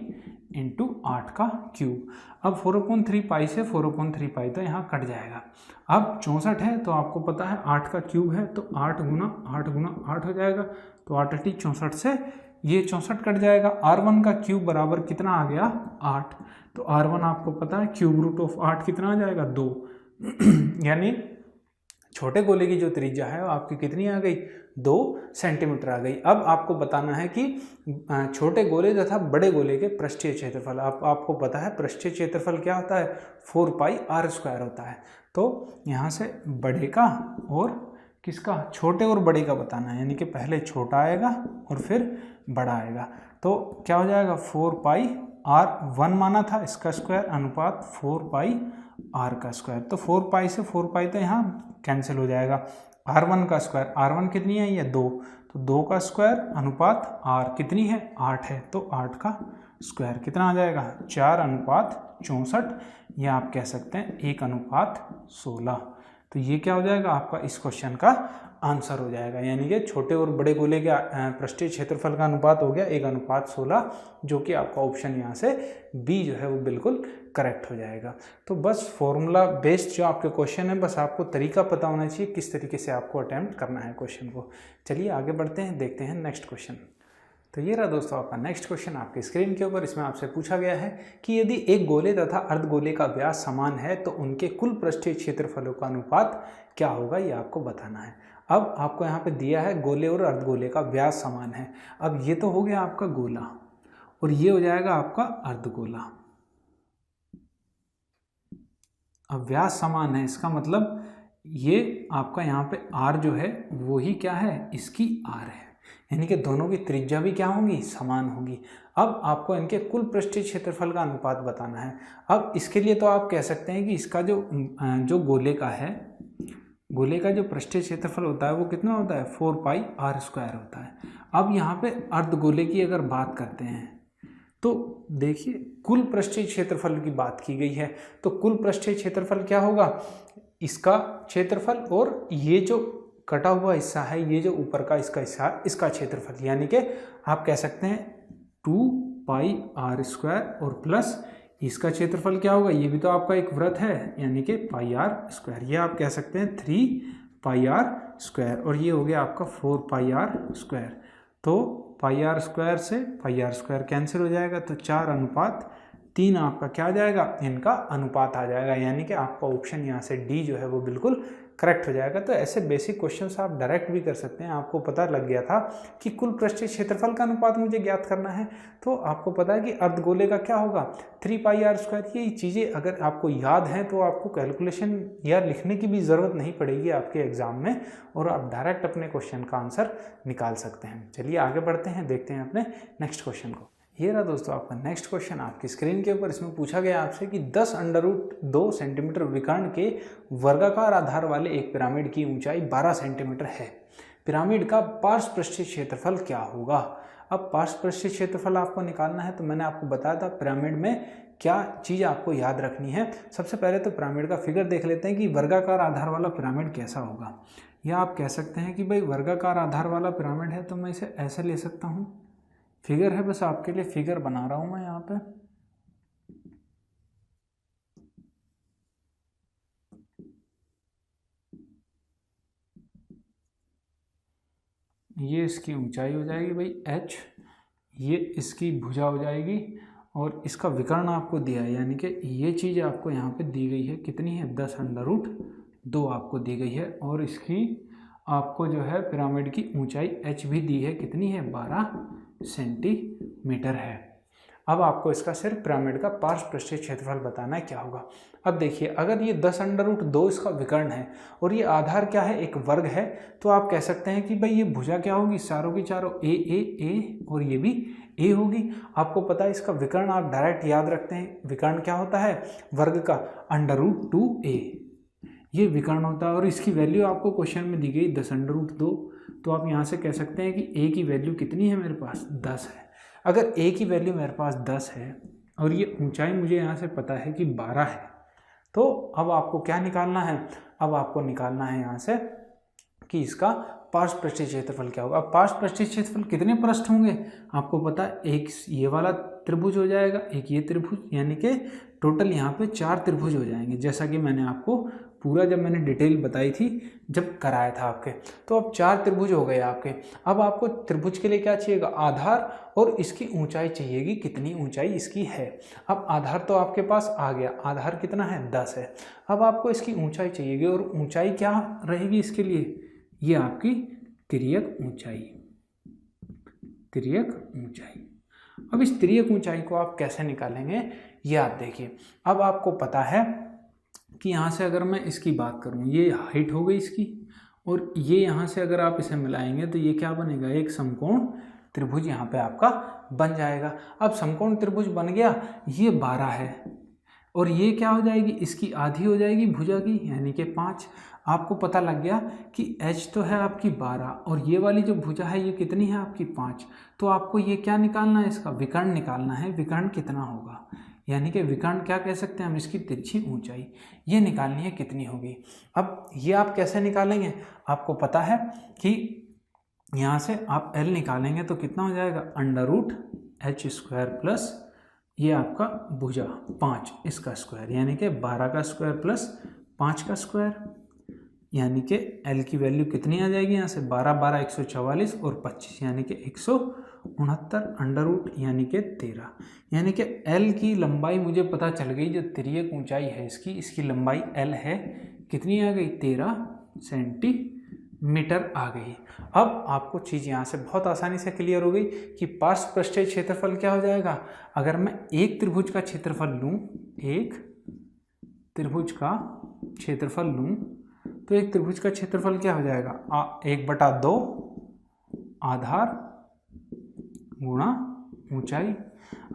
× 8 का क्यूब। अब 4/3 पाई से 4/3 पाई तो यहाँ कट जाएगा। अब 64 है तो आपको पता है 8 का क्यूब है, तो 8 × 8 हो जाएगा। तो 8 × 64 से ये 64 कट जाएगा। r1 का क्यूब बराबर कितना आ गया, 8। तो r1 आपको पता है √8 कितना आ जाएगा, 2। यानी छोटे गोले की जो त्रिज्या है वो आपकी कितनी आ गई, 2 सेंटीमीटर आ गई। अब आपको बताना है कि छोटे गोले तथा बड़े गोले के पृष्ठीय क्षेत्रफल। आपको पता है पृष्ठीय क्षेत्रफल क्या होता है, 4πr² होता है। तो यहाँ से बड़े का और किसका, छोटे और बड़े का बताना है, यानी कि पहले छोटा आएगा और फिर बड़ा आएगा। तो क्या हो जाएगा, 4πr1 माना था, इसका स्क्वायर अनुपात 4πr का स्क्वायर। तो 4 पाई से 4 पाई तो यहाँ कैंसिल हो जाएगा। r1 का स्क्वायर, r1 कितनी है, ये 2, तो 2 का स्क्वायर अनुपात r कितनी है, 8 है, तो 8 का स्क्वायर कितना आ जाएगा, 4/64, या आप कह सकते हैं 1/16। तो ये क्या हो जाएगा, आपका इस क्वेश्चन का आंसर हो जाएगा। यानी कि छोटे और बड़े गोले के पृष्ठीय क्षेत्रफल का अनुपात हो गया 1/16, जो कि आपका ऑप्शन यहाँ से बी जो है वो बिल्कुल करेक्ट हो जाएगा। तो बस फॉर्मूला बेस्ड जो आपके क्वेश्चन है, बस आपको तरीका पता होना चाहिए किस तरीके से आपको अटैम्प्ट करना है क्वेश्चन को। चलिए आगे बढ़ते हैं, देखते हैं नेक्स्ट क्वेश्चन। तो ये रहा दोस्तों आपका नेक्स्ट क्वेश्चन आपकी स्क्रीन के ऊपर। इसमें आपसे पूछा गया है कि यदि एक गोले तथा अर्धगोले का व्यास समान है तो उनके कुल पृष्ठीय क्षेत्रफलों का अनुपात क्या होगा, ये आपको बताना है। अब आपको यहाँ पे दिया है गोले और अर्धगोले का व्यास समान है। अब ये तो हो गया आपका गोला और ये हो जाएगा आपका अर्धगोला। अब व्यास समान है, इसका मतलब ये आपका यहाँ पे r जो है वो ही क्या है, इसकी r है, यानी कि दोनों की त्रिज्या भी क्या होगी, समान होगी। अब आपको इनके कुल पृष्ठीय क्षेत्रफल का अनुपात बताना है। अब इसके लिए तो आप कह सकते हैं कि इसका जो गोले का है, गोले का जो पृष्ठीय क्षेत्रफल होता है वो कितना होता है, 4πr² होता है। अब यहाँ पे अर्धगोले की अगर बात करते हैं तो देखिए कुल पृष्ठीय क्षेत्रफल की बात की गई है, तो कुल पृष्ठीय क्षेत्रफल क्या होगा, इसका क्षेत्रफल और ये जो कटा हुआ हिस्सा है, ये जो ऊपर का इसका हिस्सा है, इसका क्षेत्रफल, यानी कि आप कह सकते हैं 2πr² और प्लस इसका क्षेत्रफल क्या होगा, ये भी तो आपका एक वृत्त है, यानी कि πr²। ये आप कह सकते हैं 3πr² और ये हो गया आपका 4πr²। तो πr² से πr² कैंसिल हो जाएगा, तो 4/3 3 आपका क्या आ जाएगा, इनका अनुपात आ जाएगा, यानी कि आपका ऑप्शन यहाँ से डी जो है वो बिल्कुल करेक्ट हो जाएगा। तो ऐसे बेसिक क्वेश्चंस आप डायरेक्ट भी कर सकते हैं। आपको पता लग गया था कि कुल पृष्ठीय क्षेत्रफल का अनुपात मुझे ज्ञात करना है, तो आपको पता है कि अर्धगोले का क्या होगा 3πr²। ये चीज़ें अगर आपको याद हैं तो आपको कैलकुलेशन या लिखने की भी ज़रूरत नहीं पड़ेगी आपके एग्जाम में, और आप डायरेक्ट अपने क्वेश्चन का आंसर निकाल सकते हैं। चलिए आगे बढ़ते हैं, देखते हैं अपने नेक्स्ट क्वेश्चन को। ये रहा दोस्तों आपका नेक्स्ट क्वेश्चन आपकी स्क्रीन के ऊपर। इसमें पूछा गया आपसे कि 10√2 सेंटीमीटर विकर्ण के वर्गाकार आधार वाले एक पिरामिड की ऊंचाई 12 सेंटीमीटर है। पिरामिड का पार्श्व पृष्ठीय क्षेत्रफल क्या होगा। अब पार्श्व पृष्ठीय क्षेत्रफल आपको निकालना है, तो मैंने आपको बताया था पिरामिड में क्या चीज़ आपको याद रखनी है। सबसे पहले तो पिरामिड का फिगर देख लेते हैं कि वर्गाकार आधार वाला पिरामिड कैसा होगा। या आप कह सकते हैं कि भाई वर्गाकार आधार वाला पिरामिड है तो मैं इसे ऐसे ले सकता हूँ। फिगर है, बस आपके लिए फिगर बना रहा हूं मैं यहाँ पे। ये इसकी ऊंचाई हो जाएगी भाई h, ये इसकी भुजा हो जाएगी, और इसका विकर्ण आपको दिया है, यानी कि ये चीज़ आपको यहाँ पे दी गई है, कितनी है 10√2 आपको दी गई है, और इसकी आपको जो है पिरामिड की ऊंचाई h भी दी है, कितनी है 12 सेंटीमीटर है। अब आपको इसका सिर्फ पिरामिड का पार्श्व पृष्ठीय क्षेत्रफल बताना है क्या होगा। अब देखिए, अगर ये 10√2 इसका विकर्ण है और ये आधार क्या है, एक वर्ग है, तो आप कह सकते हैं कि भाई ये भुजा क्या होगी, चारों की चारों ए और ये भी ए होगी। आपको पता है इसका विकर्ण आप डायरेक्ट याद रखते हैं, विकर्ण क्या होता है वर्ग का √2a, ये विकर्ण होता है। और इसकी वैल्यू आपको क्वेश्चन में दी गई 10√2, तो आप यहाँ से कह सकते हैं कि a की वैल्यू कितनी है मेरे पास 10 है। अगर a की वैल्यू मेरे पास 10 है और ये ऊंचाई मुझे यहाँ से पता है कि 12 है, तो अब आपको क्या निकालना है, अब आपको निकालना है यहाँ से कि इसका पार्श्व पृष्ठीय क्षेत्रफल क्या होगा। अब पार्श्व पृष्ठीय क्षेत्रफल कितने पृष्ठ होंगे आपको पता है, एक ये वाला त्रिभुज हो जाएगा, एक ये त्रिभुज, यानी कि टोटल यहाँ पे 4 त्रिभुज हो जाएंगे, जैसा कि मैंने आपको पूरा जब मैंने डिटेल बताई थी जब कराया था आपके। तो अब 4 त्रिभुज हो गए आपके। अब आपको त्रिभुज के लिए क्या चाहिएगा, आधार, और इसकी ऊंचाई चाहिएगी, कितनी ऊंचाई इसकी है। अब आधार तो आपके पास आ गया, आधार कितना है 10 है। अब आपको इसकी ऊंचाई चाहिएगी, और ऊंचाई क्या रहेगी इसके लिए, ये आपकी तिर्यक ऊंचाई, तिर्यक ऊंचाई। अब इस तिर्यक ऊंचाई को आप कैसे निकालेंगे ये आप देखिए। अब आपको पता है कि यहाँ से अगर मैं इसकी बात करूँ, ये हाइट हो गई इसकी, और ये यहाँ से अगर आप इसे मिलाएंगे तो ये क्या बनेगा, एक समकोण त्रिभुज यहाँ पे आपका बन जाएगा। अब समकोण त्रिभुज बन गया, ये 12 है, और ये क्या हो जाएगी, इसकी आधी हो जाएगी भुजा की, यानी कि 5। आपको पता लग गया कि h तो है आपकी 12, और ये वाली जो भुजा है ये कितनी है आपकी 5। तो आपको ये क्या निकालना है, इसका विकर्ण निकालना है। विकर्ण कितना होगा, यानी कि विकर्ण क्या कह सकते हैं हम, इसकी तिरछी ऊंचाई, ये निकालनी है कितनी होगी। अब ये आप कैसे निकालेंगे, आपको पता है कि यहाँ से आप L निकालेंगे तो कितना हो जाएगा, √h² प्लस ये आपका भुजा 5 इसका स्क्वायर, यानी कि 12 का स्क्वायर प्लस 5 का स्क्वायर, यानी कि L की वैल्यू कितनी आ जाएगी यहाँ से 12 12 144 और 25, यानी कि 169 अंडर रूट यानी कि 13। यानी कि L की लंबाई मुझे पता चल गई, जो तिर्यक ऊंचाई है इसकी लंबाई L है, कितनी आ गई 13 सेंटीमीटर आ गई। अब आपको चीज़ यहाँ से बहुत आसानी से क्लियर हो गई कि पार्श्व पृष्ठीय क्षेत्रफल क्या हो जाएगा। अगर मैं एक त्रिभुज का क्षेत्रफल लूँ, एक त्रिभुज का क्षेत्रफल लूँ, तो एक त्रिभुज का क्षेत्रफल क्या हो जाएगा, 1/2 आधार गुणा ऊंचाई।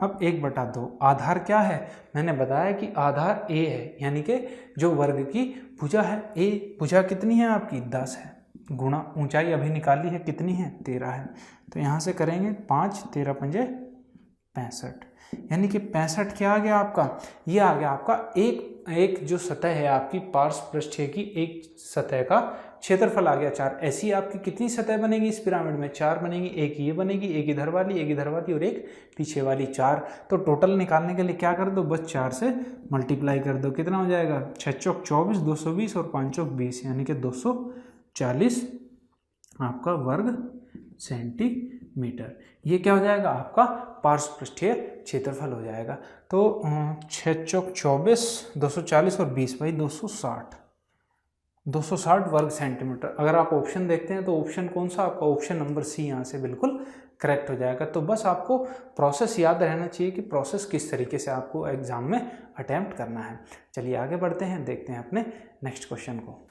अब 1/2 आधार क्या है, मैंने बताया कि आधार a है, यानी कि जो वर्ग की भुजा है a, भुजा कितनी है आपकी 10 है, गुणा ऊंचाई अभी निकाली है कितनी है 13 है। तो यहाँ से करेंगे 5 13 पंजे 65, यानी कि 65 क्या आ गया आपका, ये आ गया आपका एक जो सतह है आपकी पार्श्व पृष्ठीय की, एक सतह का क्षेत्रफल आ गया 4। ऐसी आपकी कितनी सतह बनेगी इस पिरामिड में, 4 बनेगी, एक ये बनेगी, एक इधर वाली, एक इधर वाली और एक पीछे वाली 4। तो टोटल निकालने के लिए क्या कर दो, बस 4 से मल्टीप्लाई कर दो, कितना हो जाएगा 6 चौक 24 220 और 5 चौक 20, यानी कि 240 आपका वर्ग सेंटीमीटर मीटर। ये क्या हो जाएगा आपका पार्श्व पृष्ठीय क्षेत्रफल हो जाएगा। तो 6 चौक 24, 240 और 20 भाई 260 वर्ग सेंटीमीटर। अगर आप ऑप्शन देखते हैं तो ऑप्शन कौन सा आपका, ऑप्शन नंबर सी यहाँ से बिल्कुल करेक्ट हो जाएगा। तो बस आपको प्रोसेस याद रहना चाहिए कि प्रोसेस किस तरीके से आपको एग्जाम में अटेम्प्ट करना है। चलिए आगे बढ़ते हैं, देखते हैं अपने नेक्स्ट क्वेश्चन को।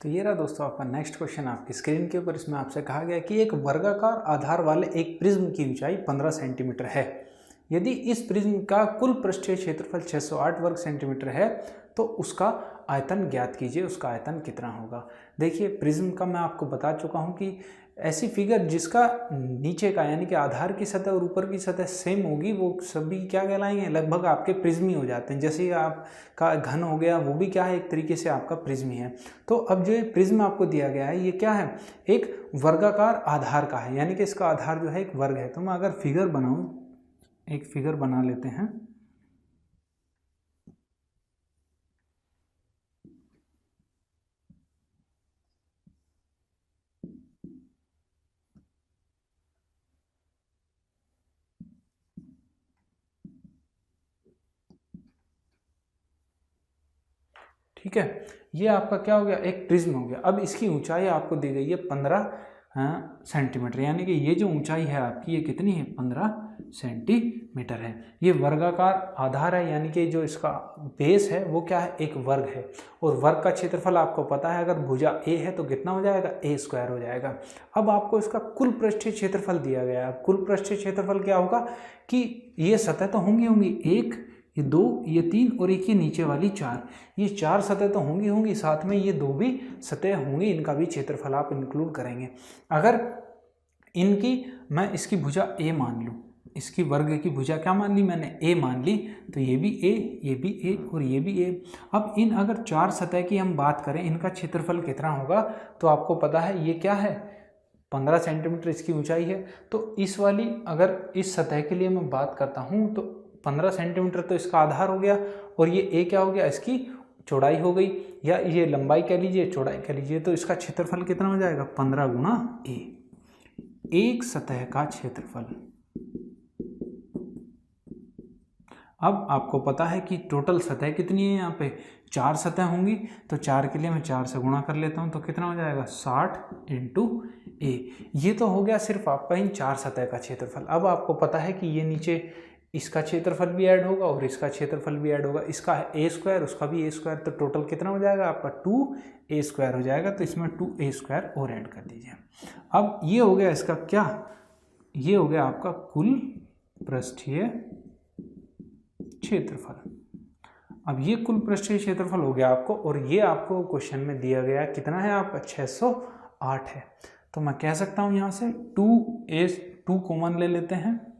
तो ये रहा दोस्तों आपका नेक्स्ट क्वेश्चन आपकी स्क्रीन के ऊपर। इसमें आपसे कहा गया कि एक वर्गाकार आधार वाले एक प्रिज्म की ऊंचाई 15 सेंटीमीटर है। यदि इस प्रिज्म का कुल पृष्ठीय क्षेत्रफल 608 वर्ग सेंटीमीटर है तो उसका आयतन ज्ञात कीजिए, उसका आयतन कितना होगा। देखिए प्रिज्म का मैं आपको बता चुका हूँ कि ऐसी फिगर जिसका नीचे का यानी कि आधार की सतह और ऊपर की सतह सेम होगी वो सभी क्या कहलाएंगे, लगभग आपके प्रिज्म ही हो जाते हैं। जैसे आपका घन हो गया वो भी क्या है, एक तरीके से आपका प्रिज्म ही है। तो अब जो ये प्रिज्म आपको दिया गया है ये क्या है, एक वर्गाकार आधार का है, यानी कि इसका आधार जो है एक वर्ग है। तो मैं अगर फिगर बनाऊँ, एक फिगर बना लेते हैं। ठीक है, ये आपका क्या हो गया, एक प्रिज्म हो गया। अब इसकी ऊंचाई आपको दी गई है 15 सेंटीमीटर, यानी कि ये जो ऊंचाई है आपकी ये कितनी है, 15 सेंटीमीटर है। ये वर्गाकार आधार है, यानी कि जो इसका बेस है वो क्या है, एक वर्ग है। और वर्ग का क्षेत्रफल आपको पता है, अगर भुजा ए है तो कितना हो जाएगा, ए स्क्वायर हो जाएगा। अब आपको इसका कुल पृष्ठीय क्षेत्रफल दिया गया है। कुल पृष्ठीय क्षेत्रफल क्या होगा कि ये सतह तो होंगी, एक, ये 2, ये 3 और एक ये नीचे वाली 4, ये 4 सतह तो होंगी, साथ में ये 2 भी सतह होंगी, इनका भी क्षेत्रफल आप इंक्लूड करेंगे। अगर इनकी मैं इसकी भुजा ए मान लूँ, इसकी वर्ग की भुजा क्या मान ली मैंने, ए मान ली, तो ये भी ए, ये भी ए और ये भी ए। अब इन अगर 4 सतह की हम बात करें, इनका क्षेत्रफल कितना होगा, तो आपको पता है ये क्या है, 15 सेंटीमीटर इसकी ऊंचाई है। तो इस वाली अगर इस सतह के लिए मैं बात करता हूँ तो 15 सेंटीमीटर तो इसका आधार हो गया, और ये ए क्या हो गया, इसकी चौड़ाई हो गई, या ये लंबाई कह लीजिए, चौड़ाई कह लीजिए। तो इसका क्षेत्रफल कितना हो जाएगा, 15 गुणा ए, एक सतह का क्षेत्रफल। अब आपको पता है कि टोटल सतह कितनी है, यहाँ पे 4 सतह होंगी, तो 4 के लिए मैं 4 से गुणा कर लेता हूँ, तो कितना हो जाएगा 60 इंटू ए। ये तो हो गया सिर्फ आपका इन 4 सतह का क्षेत्रफल। अब आपको पता है कि ये नीचे इसका क्षेत्रफल भी ऐड होगा और इसका क्षेत्रफल भी ऐड होगा, इसका है ए स्क्वायर, उसका भी ए स्क्वायर, तो टोटल कितना हो जाएगा आपका 2a स्क्वायर हो जाएगा। तो इसमें 2a स्क्वायर और ऐड कर दीजिए। अब ये हो गया इसका क्या, ये हो गया आपका कुल पृष्ठीय क्षेत्रफल। अब ये कुल पृष्ठीय क्षेत्रफल हो गया आपको, और ये आपको क्वेश्चन में दिया गया कितना है आपका, 608 है। तो मैं कह सकता हूँ यहाँ से 2 कॉमन ले लेते हैं,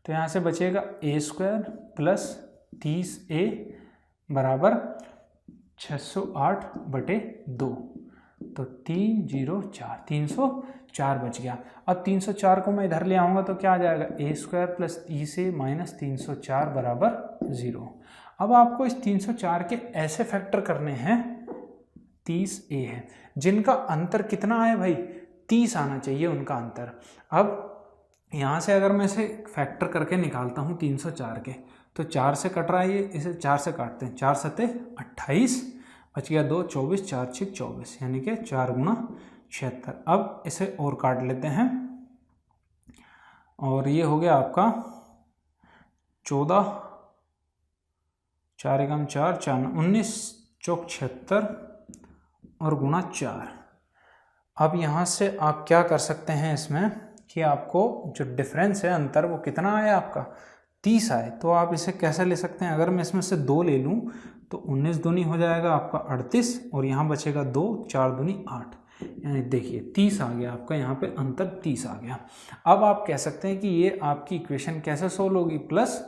तो यहाँ से बचेगा ए स्क्वायर प्लस 30a बराबर 608/2, तो 304 बच गया। अब 304 को मैं इधर ले आऊँगा तो क्या आ जाएगा, ए स्क्वायर प्लस 30a माइनस 304 बराबर 0। अब आपको इस 304 के ऐसे फैक्टर करने हैं, 30a है जिनका अंतर कितना है भाई, 30 आना चाहिए उनका अंतर। अब यहाँ से अगर मैं इसे फैक्टर करके निकालता हूँ 304 के, तो 4 से कट रहा है ये, इसे 4 से काटते हैं, 4 सते 28, बच गया 2, 24, 4 6 24, यानी कि 4 गुणा 76। अब इसे और काट लेते हैं, और ये हो गया आपका 14, 4 एकम 4, 4 19, चौक 76 और गुणा 4। अब यहाँ से आप क्या कर सकते हैं इसमें कि आपको जो डिफरेंस है अंतर वो कितना आया आपका, 30 आए। तो आप इसे कैसे ले सकते हैं, अगर मैं इसमें से 2 ले लूँ तो 19 दूनी हो जाएगा आपका 38, और यहाँ बचेगा 2, 4 दूनी 8, यानी देखिए 30 आ गया आपका, यहाँ पे अंतर 30 आ गया। अब आप कह सकते हैं कि ये आपकी इक्वेशन कैसे सोल्व होगी, plus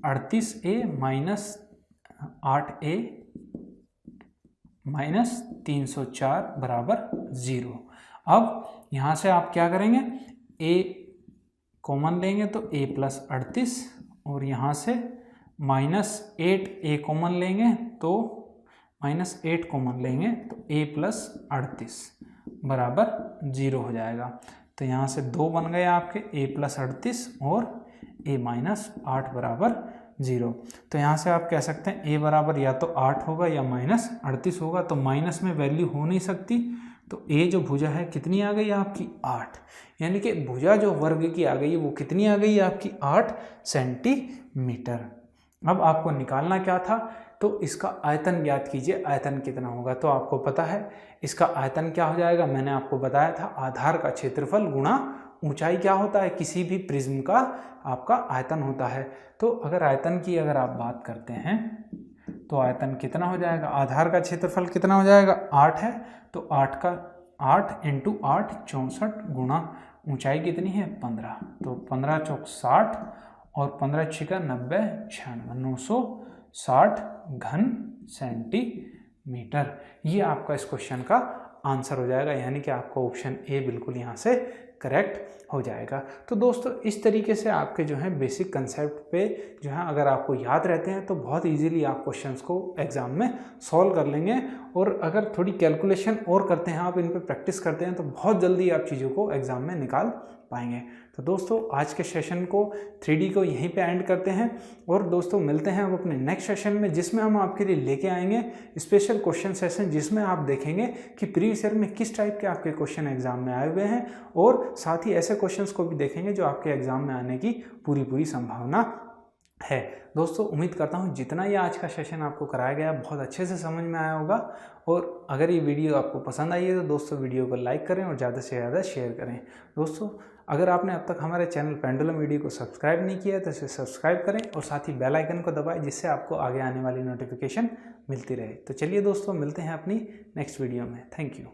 38a minus 8a minus 304 बराबर 0। अब यहाँ से आप क्या करेंगे, a कॉमन लेंगे तो a प्लस 38, और यहाँ से माइनस 8a कॉमन लेंगे तो माइनस 8 कॉमन लेंगे तो a प्लस 38 बराबर 0 हो जाएगा। तो यहाँ से 2 बन गए आपके a + 38 और a - 8 बराबर 0। तो यहाँ से आप कह सकते हैं a बराबर या तो 8 होगा या -38 होगा। तो माइनस में वैल्यू हो नहीं सकती, तो a जो भुजा है कितनी आ गई आपकी 8, यानी कि भुजा जो वर्ग की आ गई है वो कितनी आ गई है आपकी 8 सेंटीमीटर। अब आपको निकालना क्या था, तो इसका आयतन ज्ञात कीजिए, आयतन कितना होगा। तो आपको पता है इसका आयतन क्या हो जाएगा, मैंने आपको बताया था आधार का क्षेत्रफल गुणा ऊंचाई क्या होता है, किसी भी प्रिज्म का आपका आयतन होता है। तो अगर आयतन की अगर आप बात करते हैं तो आयतन कितना हो जाएगा, आधार का क्षेत्रफल कितना हो जाएगा 8 है, तो 8 × 8 64 गुणा ऊंचाई कितनी है 15, तो 15 × 4 = 60 और 15 × 6 = 90 96 960 घन सेंटीमीटर। ये आपका इस क्वेश्चन का आंसर हो जाएगा, यानी कि आपका ऑप्शन ए बिल्कुल यहाँ से करेक्ट हो जाएगा। तो दोस्तों इस तरीके से आपके जो है बेसिक कंसेप्ट पे जो है अगर आपको याद रहते हैं तो बहुत इजीली आप क्वेश्चंस को एग्जाम में सॉल्व कर लेंगे। और अगर थोड़ी कैलकुलेशन और करते हैं, आप इन पे प्रैक्टिस करते हैं, तो बहुत जल्दी आप चीज़ों को एग्जाम में निकाल पाएंगे। तो दोस्तों आज के सेशन को 3D को यहीं पे एंड करते हैं और दोस्तों मिलते हैं अब अपने नेक्स्ट सेशन में, जिसमें हम आपके लिए लेके आएंगे स्पेशल क्वेश्चन सेशन, जिसमें आप देखेंगे कि प्रीवियस ईयर में किस टाइप के आपके क्वेश्चन एग्जाम में आए हुए हैं और साथ ही ऐसे क्वेश्चंस को भी देखेंगे जो आपके एग्जाम में आने की पूरी संभावना है। दोस्तों उम्मीद करता हूँ जितना ये आज का सेशन आपको कराया गया बहुत अच्छे से समझ में आया होगा। और अगर ये वीडियो आपको पसंद आई है तो दोस्तों वीडियो को लाइक करें और ज़्यादा से ज़्यादा शेयर करें। दोस्तों अगर आपने अब तक हमारे चैनल पेंडुलम वीडियो को सब्सक्राइब नहीं किया है तो इसे सब्सक्राइब करें और साथ ही बेल आइकन को दबाएं, जिससे आपको आगे आने वाली नोटिफिकेशन मिलती रहे। तो चलिए दोस्तों मिलते हैं अपनी नेक्स्ट वीडियो में। Thank you.